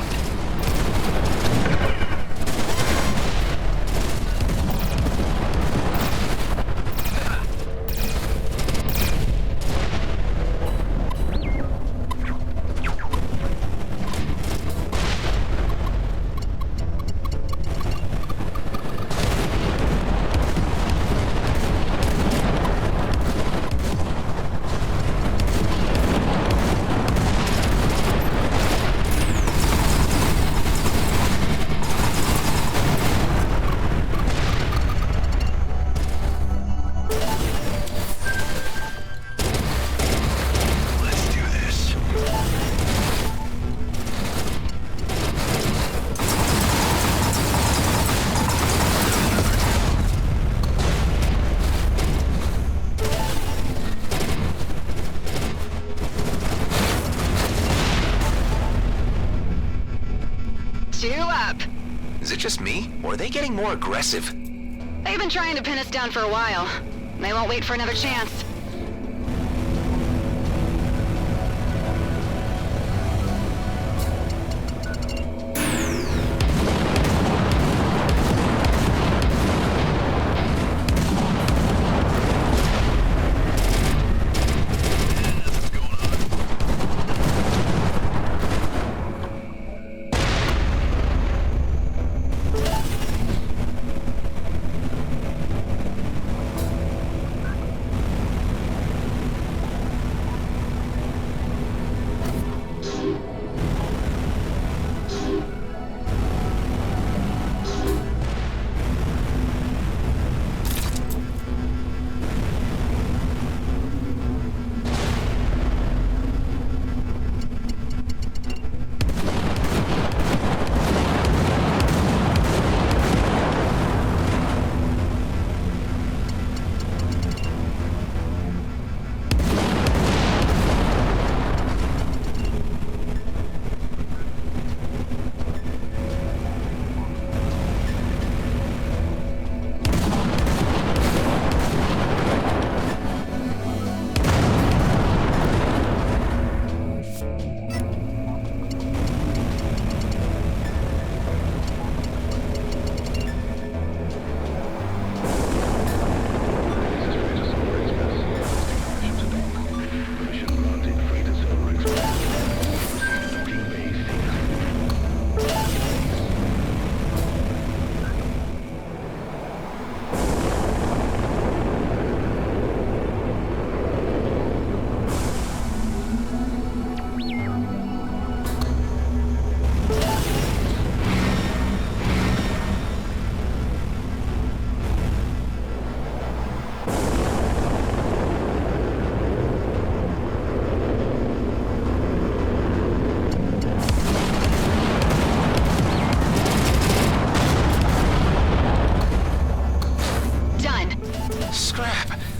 Two up. Is it just me, or are they getting more aggressive? They've been trying to pin us down for a while. They won't wait for another chance.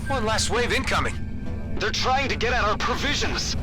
One last wave incoming. They're trying to get at our provisions.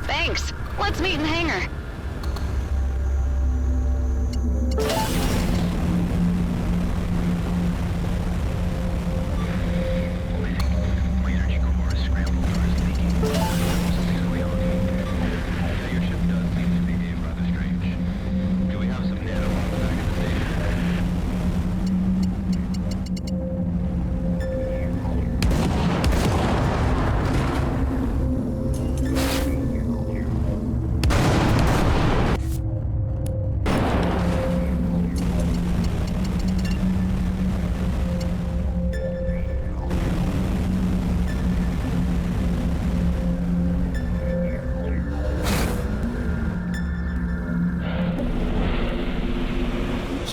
Thanks. Let's meet in the hangar.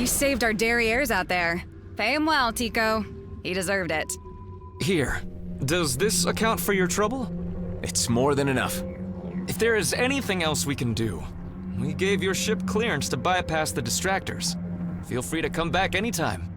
You saved our derrieres out there. Pay him well, Tico. He deserved it. Here. Does this account for your trouble? It's more than enough. If there is anything else we can do, we gave your ship clearance to bypass the distractors. Feel free to come back anytime.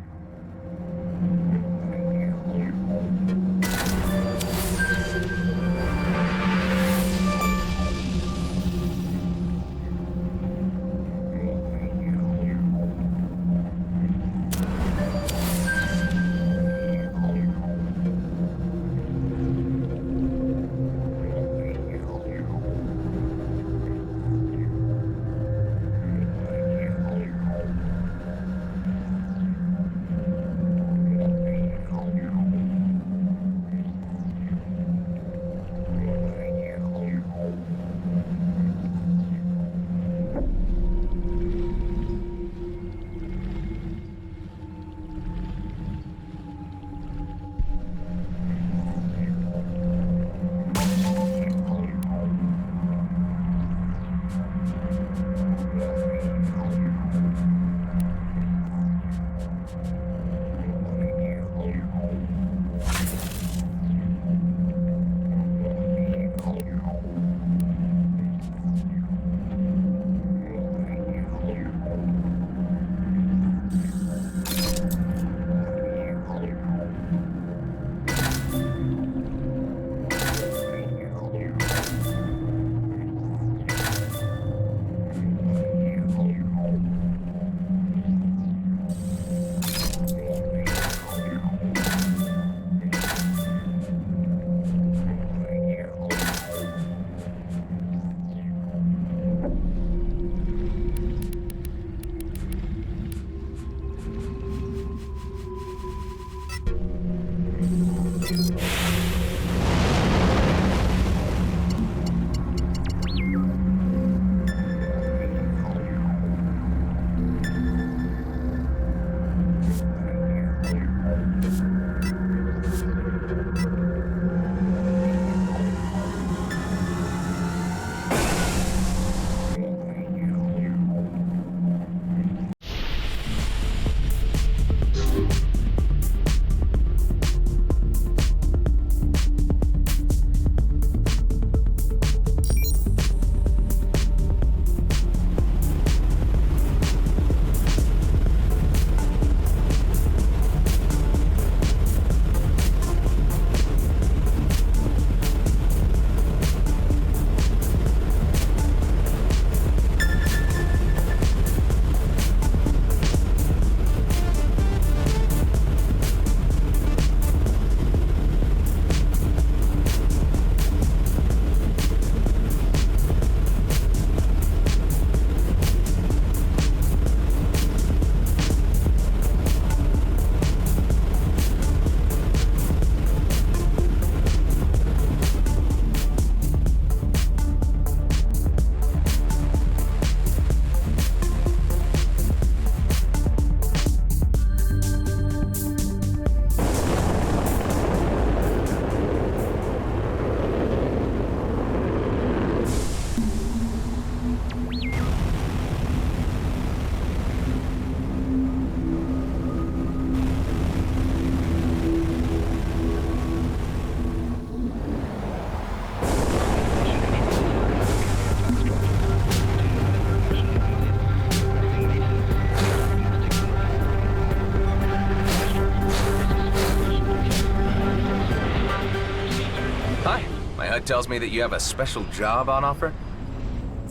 tells me that you have a special job on offer?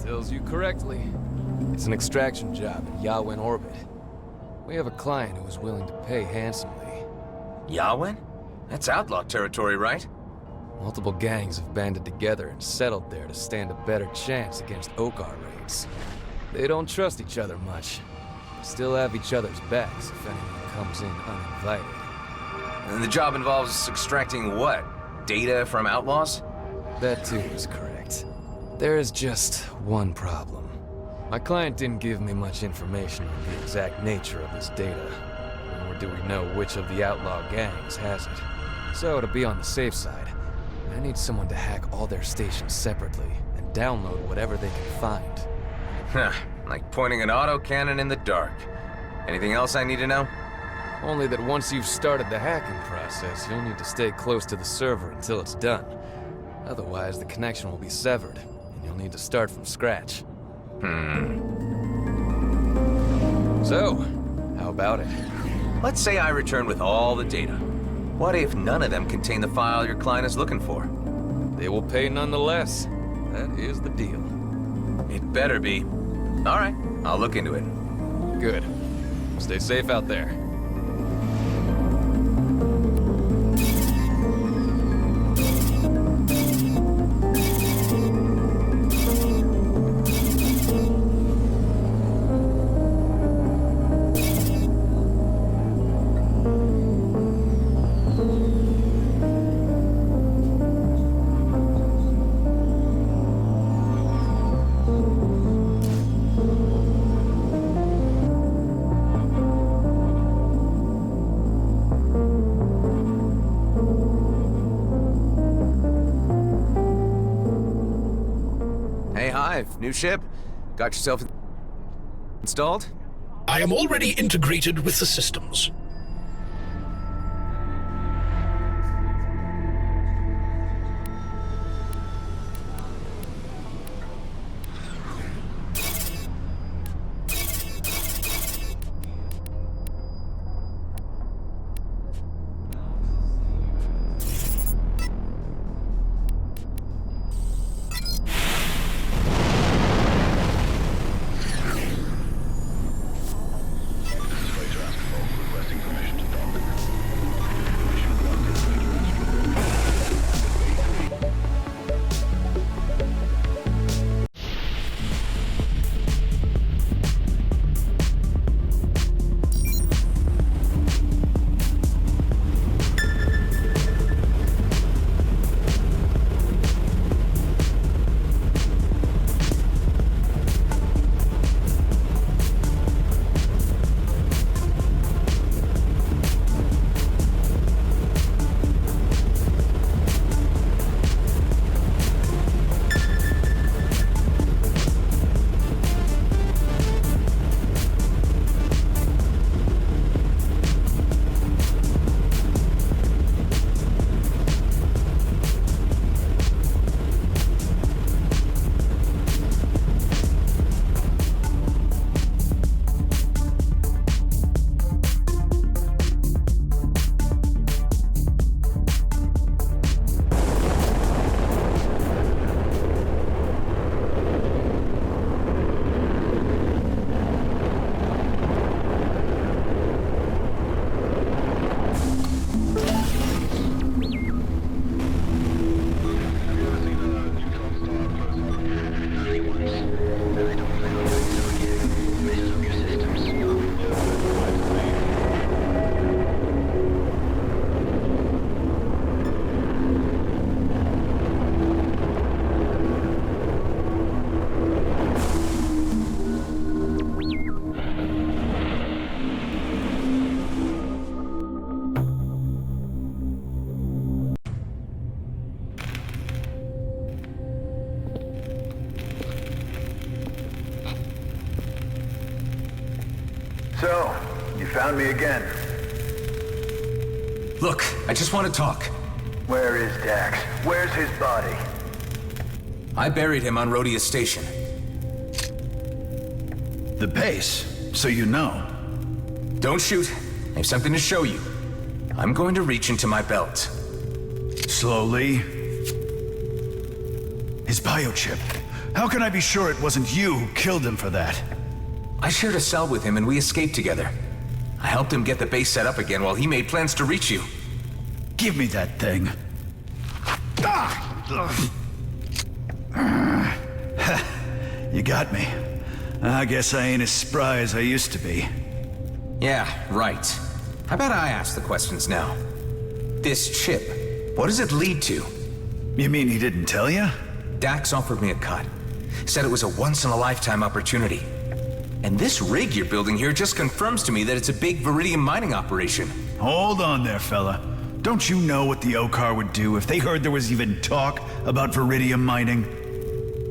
Tells you correctly. It's an extraction job in Yawin orbit. We have a client who is willing to pay handsomely. Yawin? That's outlaw territory, right? Multiple gangs have banded together and settled there to stand a better chance against Okar raids. They don't trust each other much, but still have each other's backs if anyone comes in uninvited. And the job involves extracting what? Data from outlaws? That too is correct. There is just one problem. My client didn't give me much information on the exact nature of this data, nor do we know which of the outlaw gangs has it. So to be on the safe side, I need someone to hack all their stations separately and download whatever they can find. Huh, like pointing an autocannon in the dark. Anything else I need to know? Only that once you've started the hacking process, you'll need to stay close to the server until it's done. Otherwise, the connection will be severed, and you'll need to start from scratch. So, how about it? Let's say I return with all the data. What if none of them contain the file your client is looking for? They will pay nonetheless. That is the deal. It better be. All right, I'll look into it. Good. Stay safe out there. New ship? Got yourself installed? I am already integrated with the systems. So, you found me again. Look, I just want to talk. Where is Dax? Where's his body? I buried him on Rhodia Station. The base, so you know. Don't shoot. I have something to show you. I'm going to reach into my belt. Slowly. His biochip. How can I be sure it wasn't you who killed him for that? I shared a cell with him and we escaped together. I helped him get the base set up again while he made plans to reach you. Give me that thing. You got me. I guess I ain't as spry as I used to be. Yeah, right. How about I ask the questions now? This chip, what does it lead to? You mean he didn't tell you? Dax offered me a cut. Said it was a once-in-a-lifetime opportunity. And this rig you're building here just confirms to me that it's a big Viridium mining operation. Hold on there, fella. Don't you know what the Okar would do if they heard there was even talk about Viridium mining?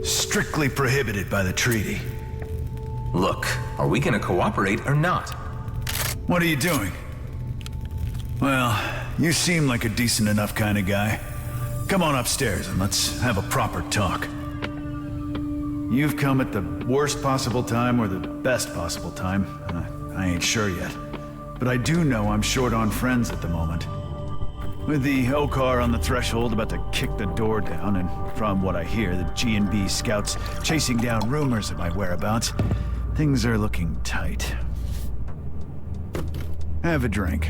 Strictly prohibited by the treaty. Look, are we gonna cooperate or not? What are you doing? Well, you seem like a decent enough kind of guy. Come on upstairs and let's have a proper talk. You've come at the worst possible time or the best possible time. I ain't sure yet. But I do know I'm short on friends at the moment. With the Okar on the threshold about to kick the door down, and from what I hear, the G&B scouts chasing down rumors of my whereabouts, things are looking tight. Have a drink.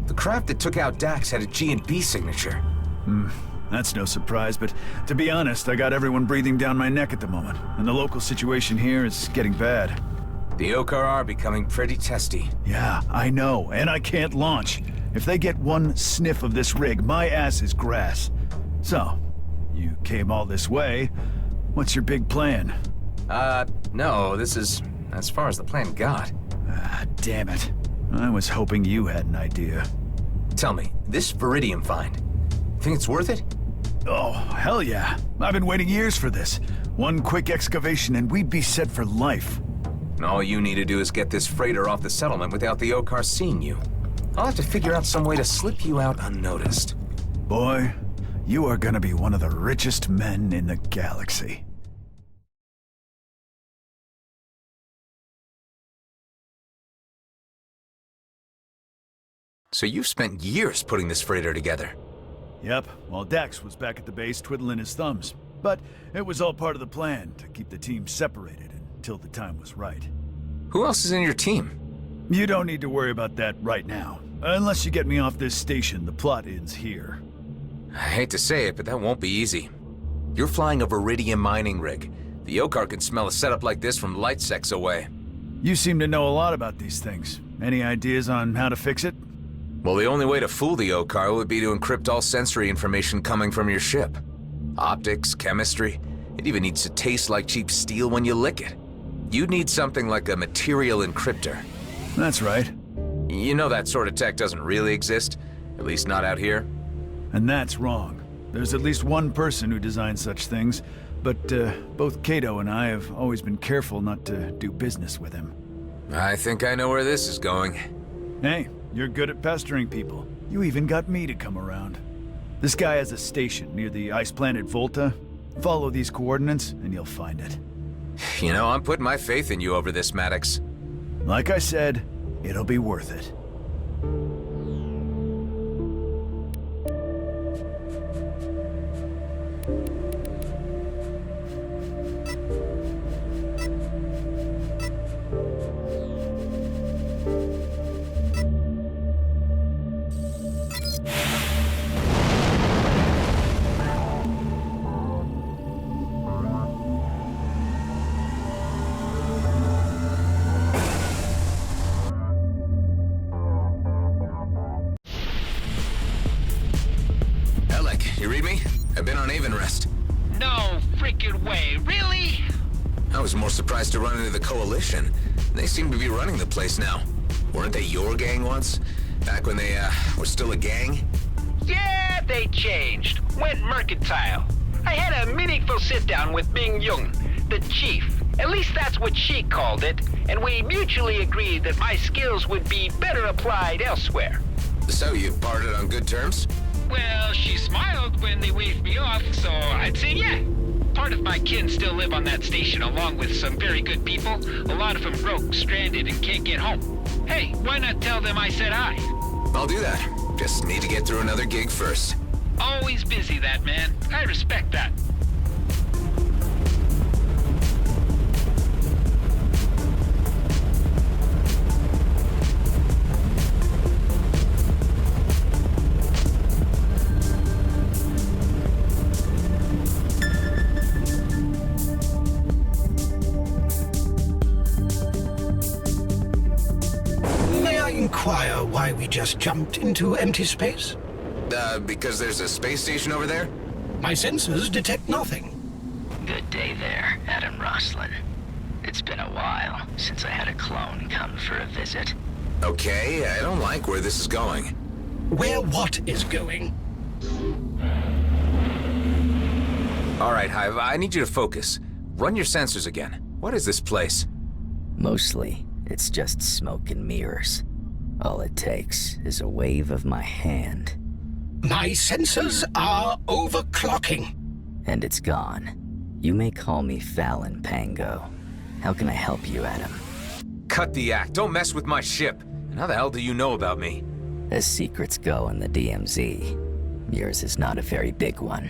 The craft that took out Dax had a G&B signature. That's no surprise, but to be honest, I got everyone breathing down my neck at the moment, and the local situation here is getting bad. The Okar are becoming pretty testy. Yeah, I know, and I can't launch. If they get one sniff of this rig, my ass is grass. So, you came all this way. What's your big plan? No, this is as far as the plan got. Damn it. I was hoping you had an idea. Tell me, this Viridium find, think it's worth it? Oh, hell yeah. I've been waiting years for this. One quick excavation and we'd be set for life. And all you need to do is get this freighter off the settlement without the Okar seeing you. I'll have to figure out some way to slip you out unnoticed. Boy, you are gonna be one of the richest men in the galaxy. So you've spent years putting this freighter together? Yep, while Dax was back at the base twiddling his thumbs. But it was all part of the plan to keep the team separated until the time was right. Who else is in your team? You don't need to worry about that right now. Unless you get me off this station, the plot ends here. I hate to say it, but that won't be easy. You're flying a Viridium mining rig. The Okar can smell a setup like this from light secs away. You seem to know a lot about these things. Any ideas on how to fix it? Well, the only way to fool the Okar would be to encrypt all sensory information coming from your ship. Optics, chemistry, it even needs to taste like cheap steel when you lick it. You'd need something like a material encryptor. That's right. You know that sort of tech doesn't really exist, at least not out here. And that's wrong. There's at least one person who designs such things, but both Kato and I have always been careful not to do business with him. I think I know where this is going. Hey, you're good at pestering people. You even got me to come around. This guy has a station near the ice planet Volta. Follow these coordinates and you'll find it. You know, I'm putting my faith in you over this, Maddox. Like I said, it'll be worth it. You read me? I've been on Avonrest. No freaking way, really? I was more surprised to run into the Coalition. They seem to be running the place now. Weren't they your gang once? Back when they, were still a gang? Yeah, they changed. Went mercantile. I had a meaningful sit-down with Ming Jung, the chief. At least that's what she called it. And we mutually agreed that my skills would be better applied elsewhere. So you parted on good terms? Well, she smiled when they waved me off, so I'd say yeah. Part of my kin still live on that station along with some very good people. A lot of them broke, stranded, and can't get home. Hey, why not tell them I said hi? I'll do that. Just need to get through another gig first. Always busy, that man. I respect that. inquire why we just jumped into empty space? Because there's a space station over there? My sensors detect nothing. Good day there, Adam Roslin. It's been a while since I had a clone come for a visit. Okay, I don't like where this is going. Where what is going? Alright, Hive, I need you to focus. Run your sensors again. What is this place? Mostly, it's just smoke and mirrors. All it takes is a wave of my hand. My sensors are overclocking. And it's gone. You may call me Fallon Pango. How can I help you, Adam? Cut the act. Don't mess with my ship. And how the hell do you know about me? As secrets go in the DMZ, yours is not a very big one.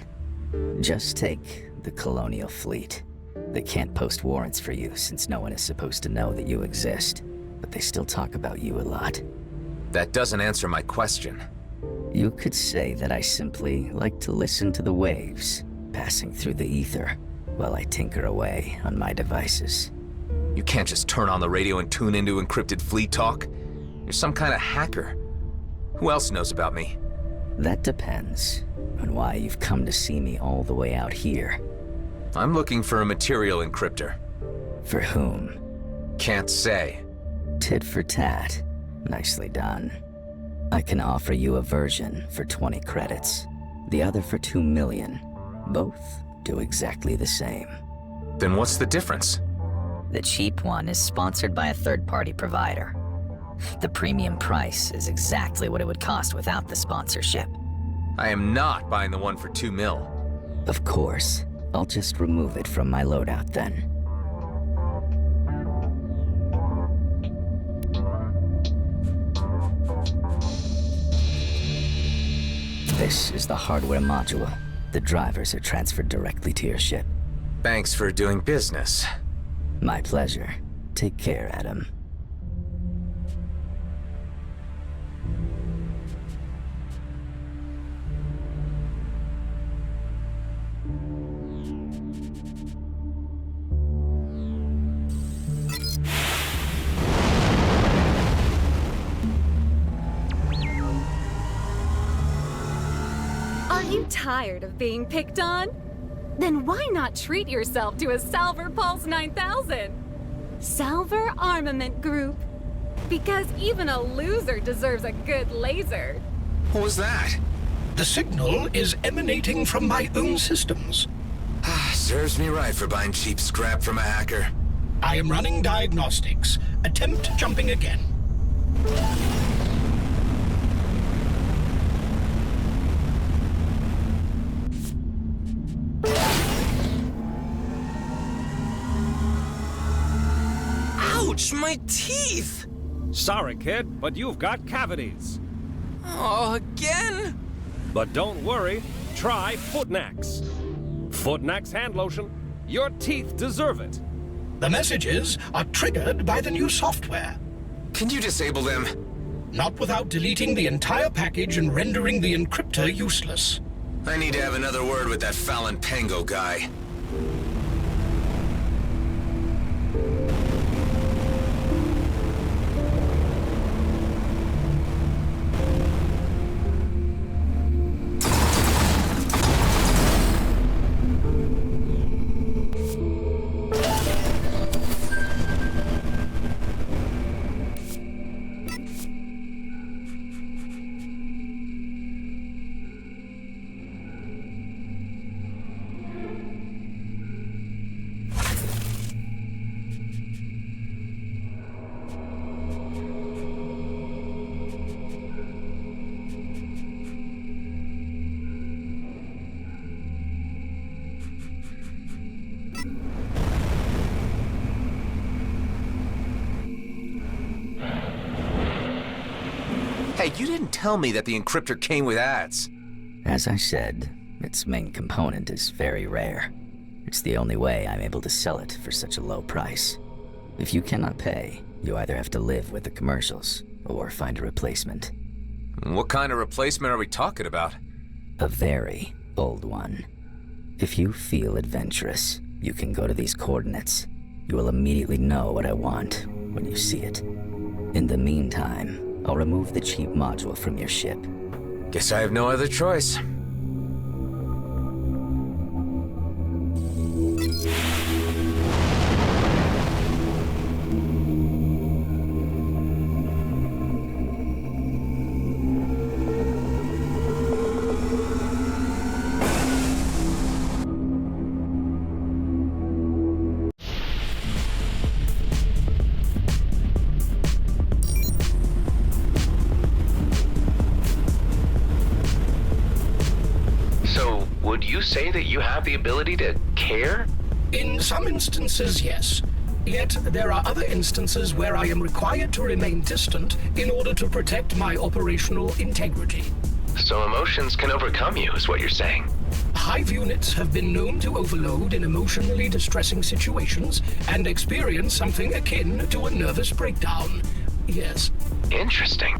Just take the Colonial Fleet. They can't post warrants for you since no one is supposed to know that you exist, but they still talk about you a lot. That doesn't answer my question. You could say that I simply like to listen to the waves passing through the ether while I tinker away on my devices. You can't just turn on the radio and tune into encrypted fleet talk. You're some kind of hacker. Who else knows about me? That depends on why you've come to see me all the way out here. I'm looking for a material encryptor. For whom? Can't say. Tit for tat. Nicely done. I can offer you a version for 20 credits, the other for 2 million. Both do exactly the same. Then what's the difference? The cheap one is sponsored by a third-party provider. The premium price is exactly what it would cost without the sponsorship. I am not buying the one for 2 mil. Of course. I'll just remove it from my loadout then. This is the hardware module. The drivers are transferred directly to your ship. Thanks for doing business. My pleasure. Take care, Adam. Are you tired of being picked on? Then why not treat yourself to a Salver Pulse 9000? Salver Armament Group. Because even a loser deserves a good laser. What was that? The signal is emanating from my own systems. Serves me right for buying cheap scrap from a hacker. I am running diagnostics. Attempt jumping again. Ouch, my teeth! Sorry, kid, but you've got cavities. Oh, again? But don't worry, try Footnax. Footnax hand lotion. Your teeth deserve it. The messages are triggered by the new software. Can you disable them? Not without deleting the entire package and rendering the encryptor useless. I need to have another word with that Fallon Pango guy. Hey, you didn't tell me that the encryptor came with ads. As I said, its main component is very rare. It's the only way I'm able to sell it for such a low price. If you cannot pay, you either have to live with the commercials or find a replacement. What kind of replacement are we talking about? A very old one. If you feel adventurous, you can go to these coordinates. You will immediately know what I want when you see it. In the meantime, I'll remove the cheap module from your ship. Guess I have no other choice. Would you say that you have the ability to care? In some instances, yes. Yet there are other instances where I am required to remain distant in order to protect my operational integrity. So emotions can overcome you, is what you're saying? Hive units have been known to overload in emotionally distressing situations and experience something akin to a nervous breakdown. Yes. Interesting.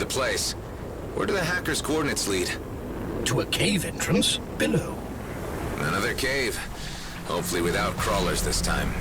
Place. Where do the hackers' coordinates lead? To a cave entrance below. Another cave. Hopefully without crawlers this time.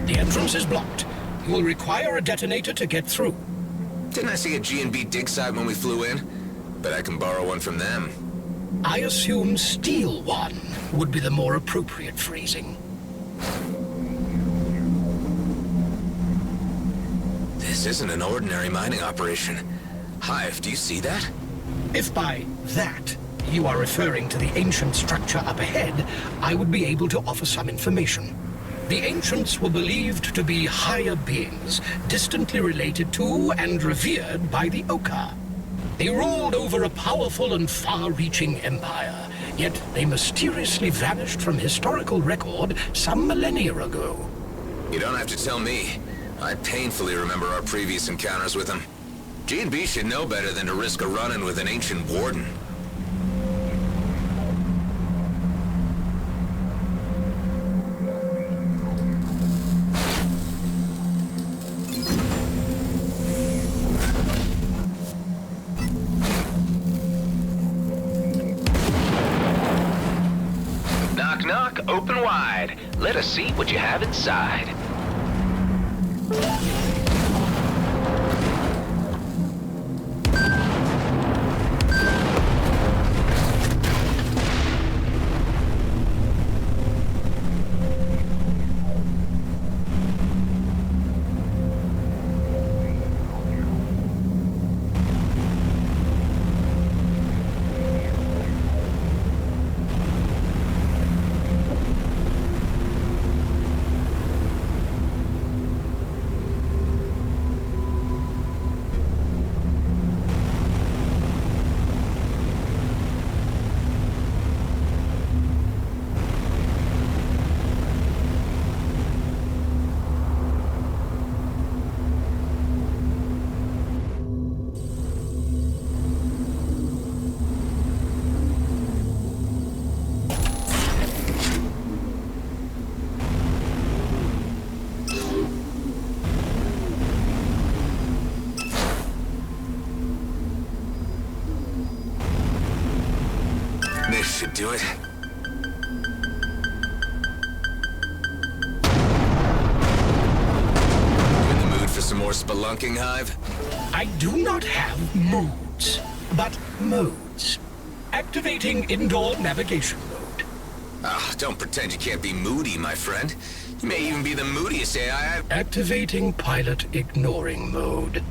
The entrance is blocked. You will require a detonator to get through. Didn't I see a G&B dig site when we flew in? Bet I can borrow one from them. I assume steal one would be the more appropriate phrasing. This isn't an ordinary mining operation. Hive, do you see that? If by that you are referring to the ancient structure up ahead, I would be able to offer some information. The ancients were believed to be higher beings, distantly related to and revered by the Oka. They ruled over a powerful and far-reaching empire, yet they mysteriously vanished from historical record some millennia ago. You don't have to tell me. I painfully remember our previous encounters with them. G&B should know better than to risk a run-in with an ancient warden. Knock, knock, open wide. Let us see what you have inside. do it. You in the mood for some more spelunking, Hive? I do not have moods, but modes. Activating indoor navigation mode. Ah, don't pretend you can't be moody, my friend. You may even be the moodiest AI I've... Activating pilot ignoring mode.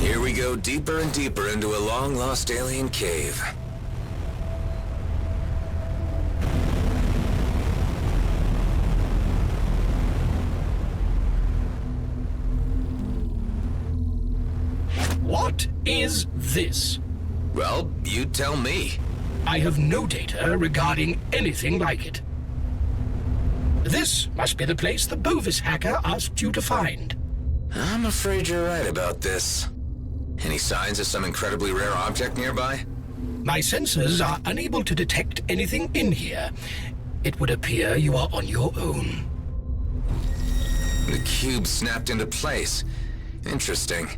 Here we go deeper and deeper into a long-lost alien cave. What is this? Well, you tell me. I have no data regarding anything like it. This must be the place the Bovis hacker asked you to find. I'm afraid you're right about this. Any signs of some incredibly rare object nearby? My sensors are unable to detect anything in here. It would appear you are on your own. The cube snapped into place. Interesting.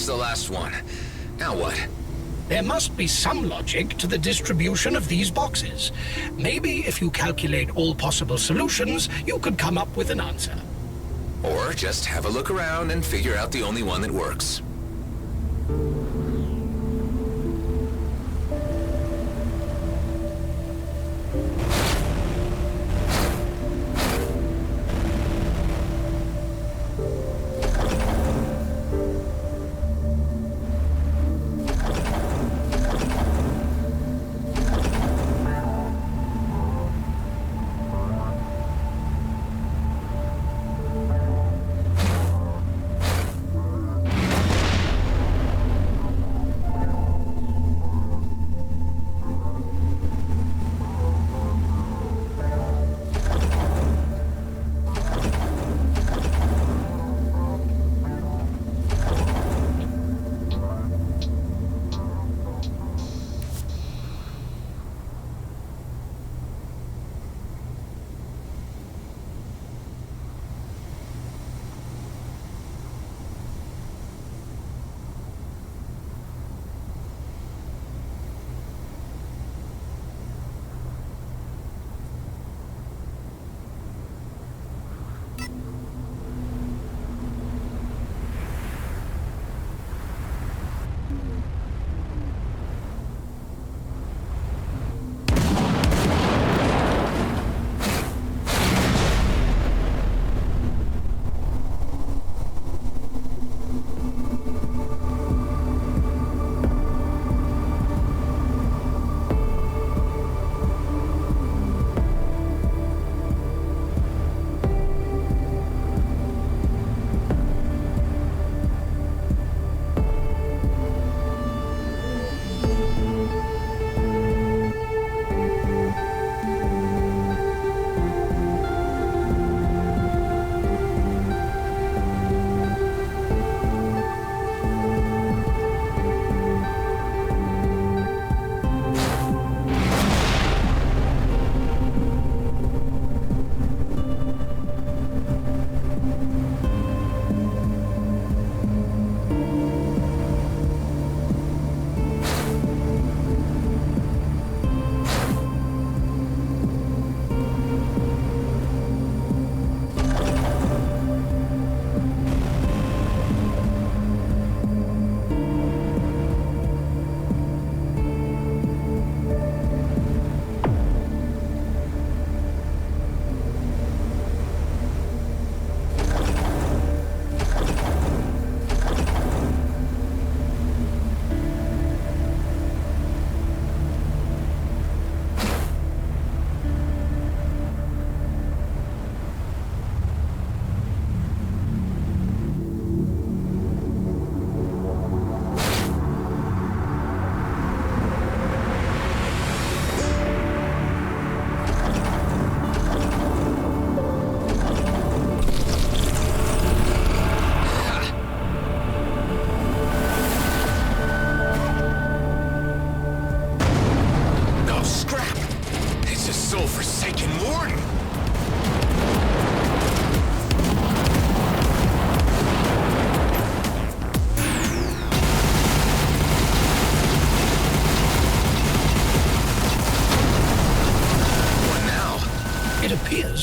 That's the last one. Now what? There must be some logic to the distribution of these boxes. Maybe if you calculate all possible solutions, you could come up with an answer. Or just have a look around and figure out the only one that works.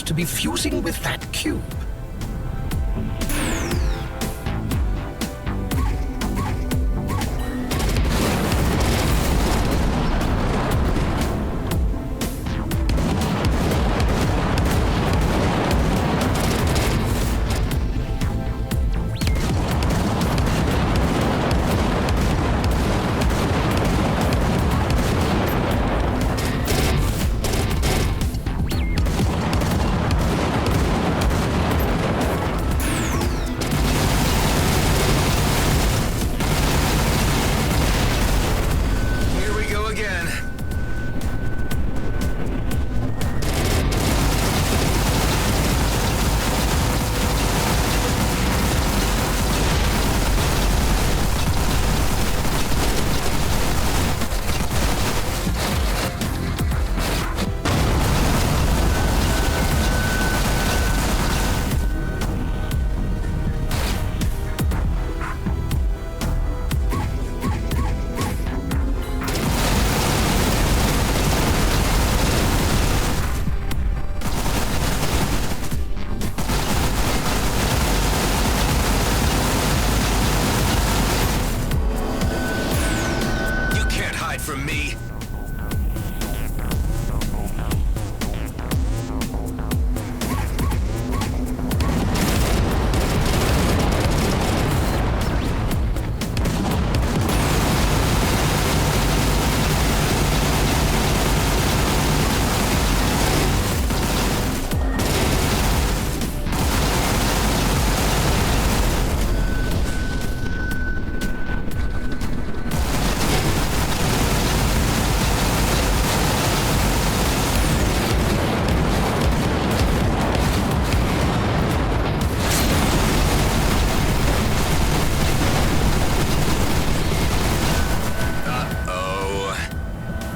To be fusing with that cube.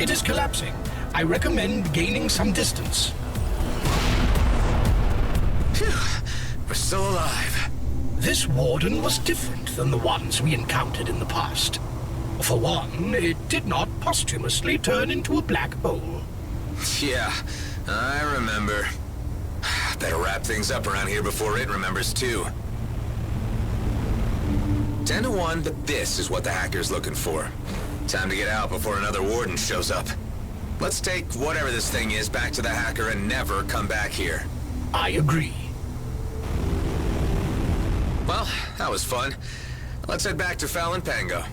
It is collapsing. I recommend gaining some distance. Phew. We're still alive. This warden was different than the ones we encountered in the past. For one, it did not posthumously turn into a black hole. Yeah, I remember. Better wrap things up around here before it remembers too. 10 to 1, but this is what the hacker's looking for. Time to get out before another warden shows up. Let's take whatever this thing is back to the hacker and never come back here. I agree. Well, that was fun. Let's head back to Fallon Pango.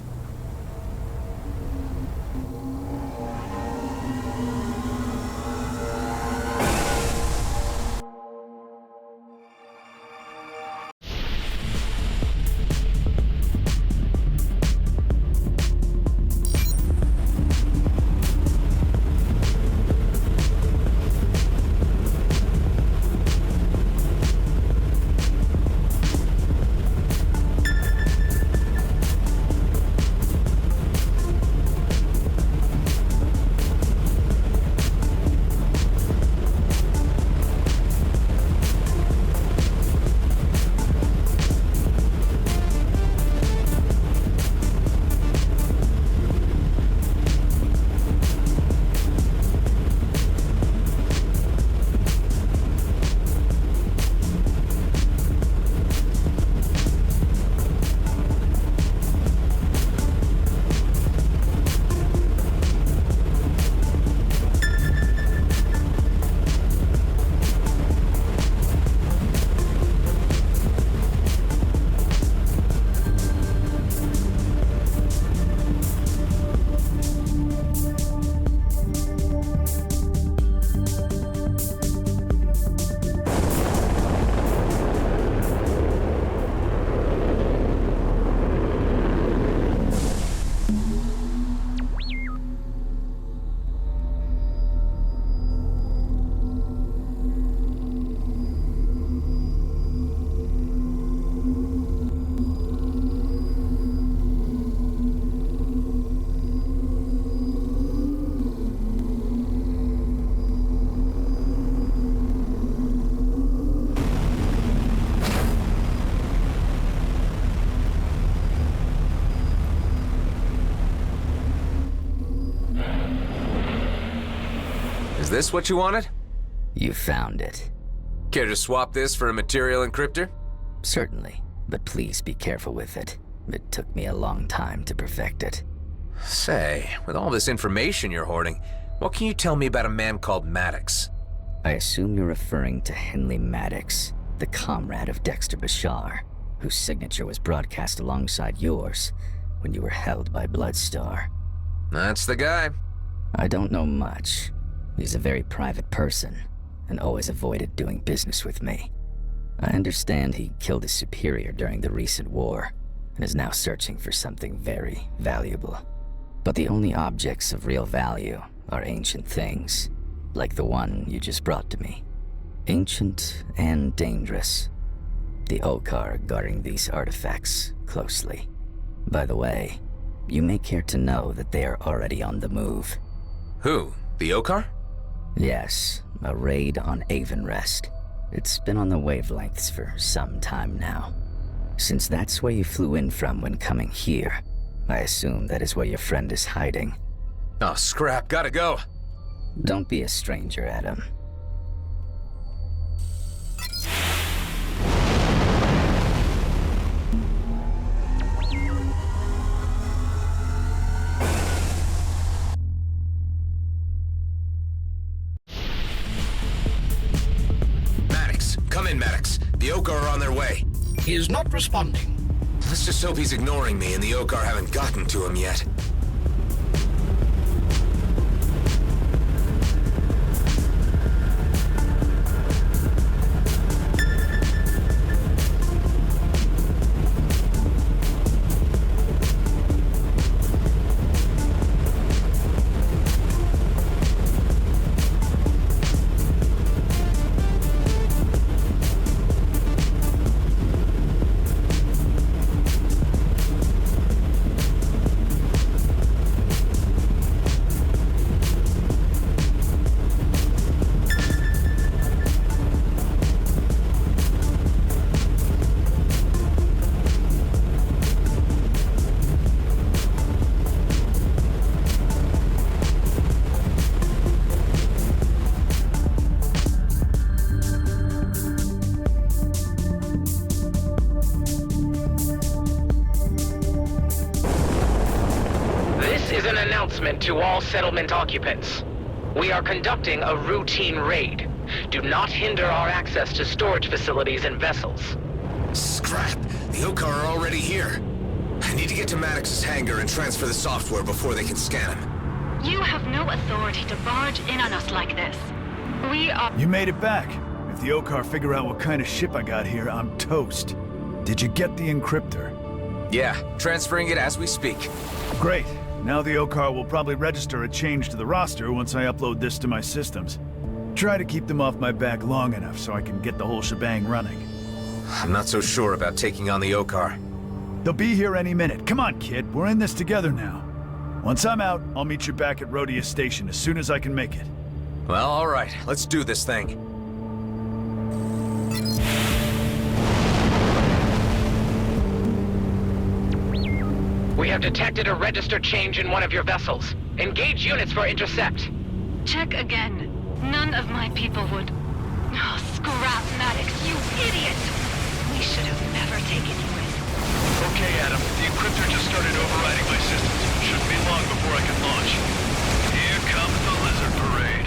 Is this what you wanted? You found it. Care to swap this for a material encryptor? Certainly, but please be careful with it. It took me a long time to perfect it. Say, with all this information you're hoarding, what can you tell me about a man called Maddox? I assume you're referring to Henley Maddox, the comrade of Dexter Bashar, whose signature was broadcast alongside yours when you were held by Bloodstar. That's the guy. I don't know much. He's a very private person, and always avoided doing business with me. I understand he killed his superior during the recent war, and is now searching for something very valuable. But the only objects of real value are ancient things, like the one you just brought to me. Ancient and dangerous. The Okar guarding these artifacts closely. By the way, you may care to know that they are already on the move. Who? The Okar? Yes, a raid on Avonrest. It's been on the wavelengths for some time now. Since that's where you flew in from when coming here, I assume that is where your friend is hiding. Oh, scrap, gotta go. Don't be a stranger, Adam. Come in, Maddox. The Okar are on their way. He is not responding. Let's just hope he's ignoring me and the Okar haven't gotten to him yet. announcement to all settlement occupants. We are conducting a routine raid. Do not hinder our access to storage facilities and vessels. Scrap! The Okar are already here. I need to get to Maddox's hangar and transfer the software before they can scan him. You have no authority to barge in on us like this. We are... You made it back. If the Okar figure out what kind of ship I got here, I'm toast. Did you get the encryptor? Yeah, transferring it as we speak. Great. Now the Okar will probably register a change to the roster once I upload this to my systems. Try to keep them off my back long enough so I can get the whole shebang running. I'm not so sure about taking on the Okar. They'll be here any minute. Come on, kid. We're in this together now. Once I'm out, I'll meet you back at Rhodia Station as soon as I can make it. Well, all right. Let's do this thing. We have detected a register change in one of your vessels. Engage units for intercept. Check again. None of my people would... Oh, scrap Maddox, you idiot! We should have never taken you in. Okay, Adam. The encryptor just started overriding my systems. Shouldn't be long before I can launch. Here comes the lizard parade.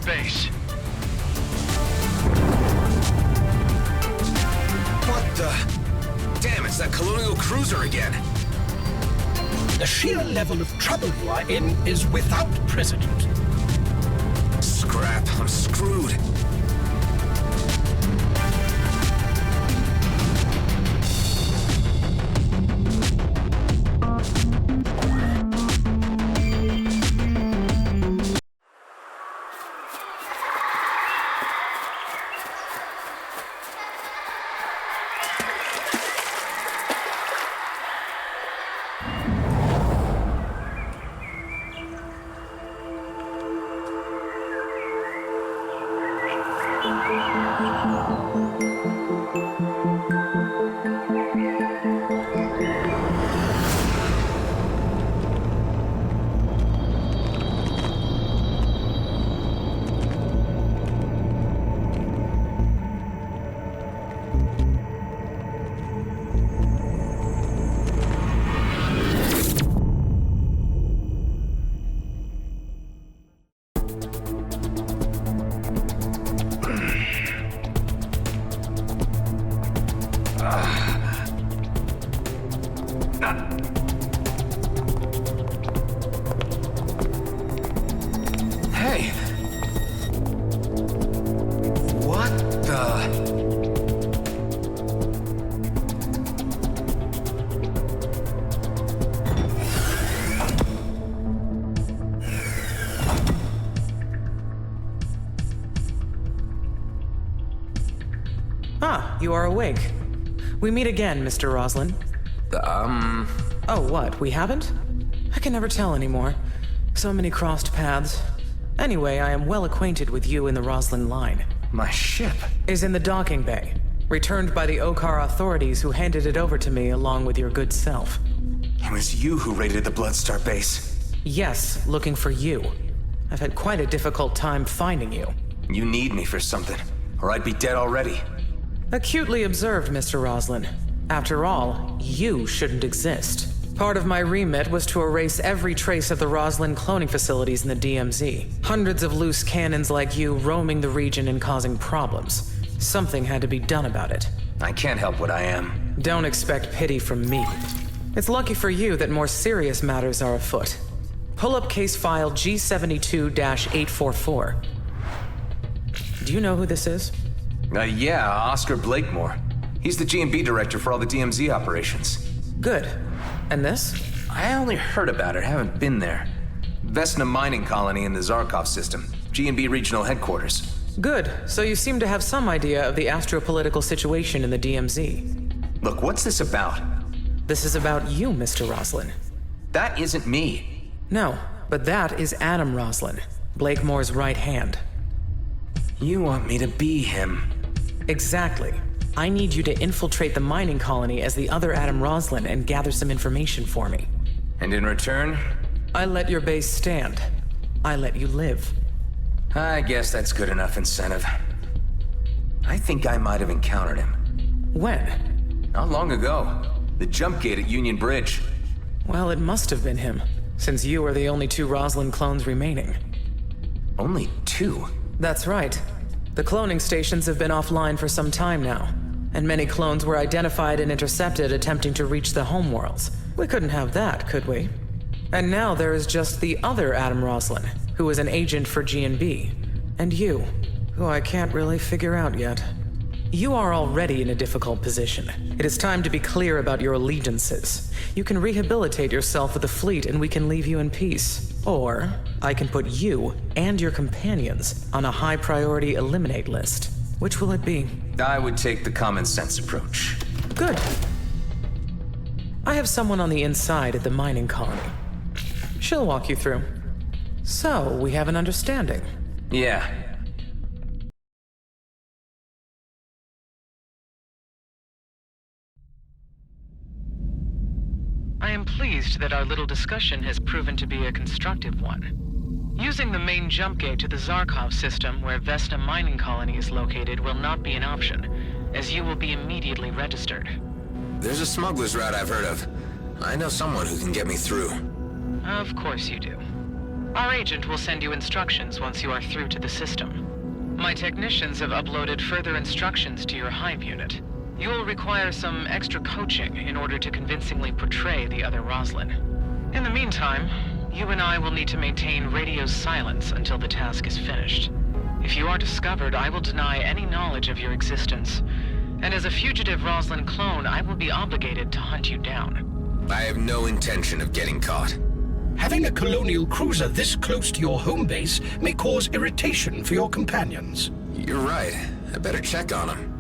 base. What the? Damn, it's that colonial cruiser again. The sheer level of trouble you are in is without precedent. Scrap, I'm screwed. guy. What the... Ah, you are awake. We meet again, Mr. Roslin. Oh, what, we haven't? I can never tell anymore. So many crossed paths. Anyway, I am well acquainted with you in the Roslin line. My ship is in the docking bay, returned by the Okar authorities who handed it over to me along with your good self. It was you who raided the Bloodstar base. Yes, looking for you. I've had quite a difficult time finding you. You need me for something, or I'd be dead already. Acutely observed, Mr. Roslin. After all, you shouldn't exist. Part of my remit was to erase every trace of the Roslin cloning facilities in the DMZ. Hundreds of loose cannons like you roaming the region and causing problems. Something had to be done about it. I can't help what I am. Don't expect pity from me. It's lucky for you that more serious matters are afoot. Pull up case file G72-844. Do you know who this is? Yeah, Oscar Blakemore. He's the G&B director for all the DMZ operations. Good. And this? I only heard about it, haven't been there. Vesna mining colony in the Zarkov system. G&B regional headquarters. Good. So you seem to have some idea of the astropolitical situation in the DMZ. Look, what's this about? This is about you, Mr. Roslin. That isn't me. No, but that is Adam Roslin, Blakemore's right hand. You want me to be him? Exactly. I need you to infiltrate the mining colony as the other Adam Roslin and gather some information for me. And in return? I let your base stand. I let you live. I guess that's good enough incentive. I think I might have encountered him. When? Not long ago. The jump gate at Union Bridge. Well, it must have been him, since you are the only two Roslin clones remaining. Only two? That's right. The cloning stations have been offline for some time now, and many clones were identified and intercepted attempting to reach the homeworlds. We couldn't have that, could we? And now there is just the other Adam Roslin, who is an agent for G&B, and you, who I can't really figure out yet. You are already in a difficult position. It is time to be clear about your allegiances. You can rehabilitate yourself with the fleet and we can leave you in peace. Or, I can put you and your companions on a high-priority eliminate list. Which will it be? I would take the common sense approach. Good. I have someone on the inside at the mining colony. She'll walk you through. So, we have an understanding. Yeah. I am pleased that our little discussion has proven to be a constructive one. Using the main jump gate to the Zarkov system where Vesna mining colony is located will not be an option, as you will be immediately registered. There's a smuggler's route I've heard of. I know someone who can get me through. Of course you do. Our agent will send you instructions once you are through to the system. My technicians have uploaded further instructions to your Hive unit. You will require some extra coaching in order to convincingly portray the other Roslin. In the meantime, you and I will need to maintain radio silence until the task is finished. If you are discovered, I will deny any knowledge of your existence. And as a fugitive Roslin clone, I will be obligated to hunt you down. I have no intention of getting caught. Having a colonial cruiser this close to your home base may cause irritation for your companions. You're right. I better check on him.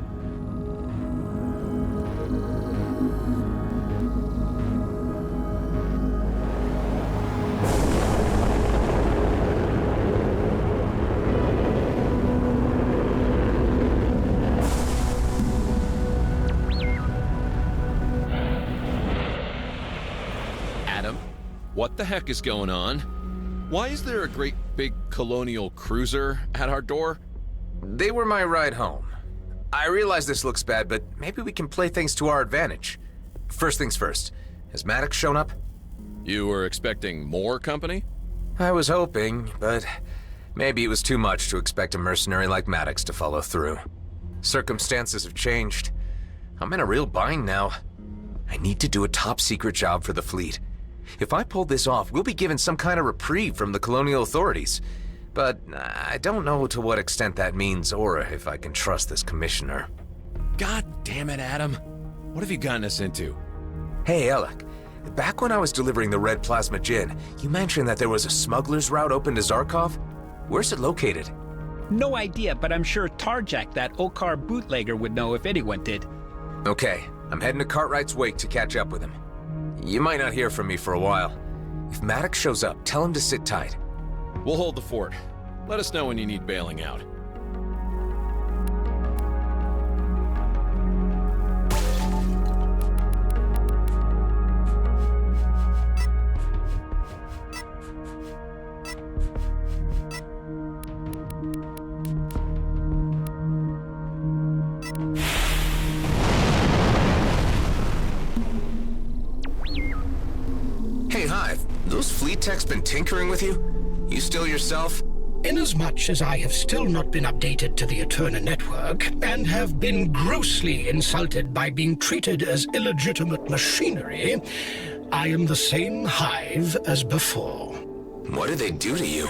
What the heck is going on? Why is there a great big colonial cruiser at our door? They were my ride home. I realize this looks bad, but maybe we can play things to our advantage. First things first, has Maddox shown up? You were expecting more company? I was hoping, but maybe it was too much to expect a mercenary like Maddox to follow through. Circumstances have changed. I'm in a real bind now. I need to do a top-secret job for the fleet. If I pull this off, we'll be given some kind of reprieve from the colonial authorities. But I don't know to what extent that means or if I can trust this commissioner. God damn it, Adam. What have you gotten us into? Hey, Alec. Back when I was delivering the red plasma gin, you mentioned that there was a smuggler's route open to Zarkov? Where's it located? No idea, but I'm sure Tarjak, that Okar bootlegger, would know if anyone did. Okay, I'm heading to Cartwright's wake to catch up with him. You might not hear from me for a while. If Maddox shows up, tell him to sit tight. We'll hold the fort. Let us know when you need bailing out. Hey, Hive, those fleet techs been tinkering with you? You still yourself? Inasmuch as I have still not been updated to the Eterna network, and have been grossly insulted by being treated as illegitimate machinery, I am the same Hive as before. What did they do to you?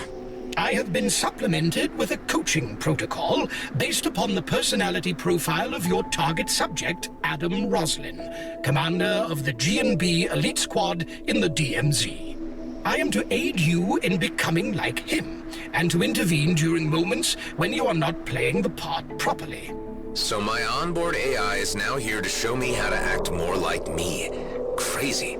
I have been supplemented with a coaching protocol based upon the personality profile of your target subject, Adam Roslin, commander of the G&B Elite Squad in the DMZ. I am to aid you in becoming like him, and to intervene during moments when you are not playing the part properly. So my onboard AI is now here to show me how to act more like me. Crazy.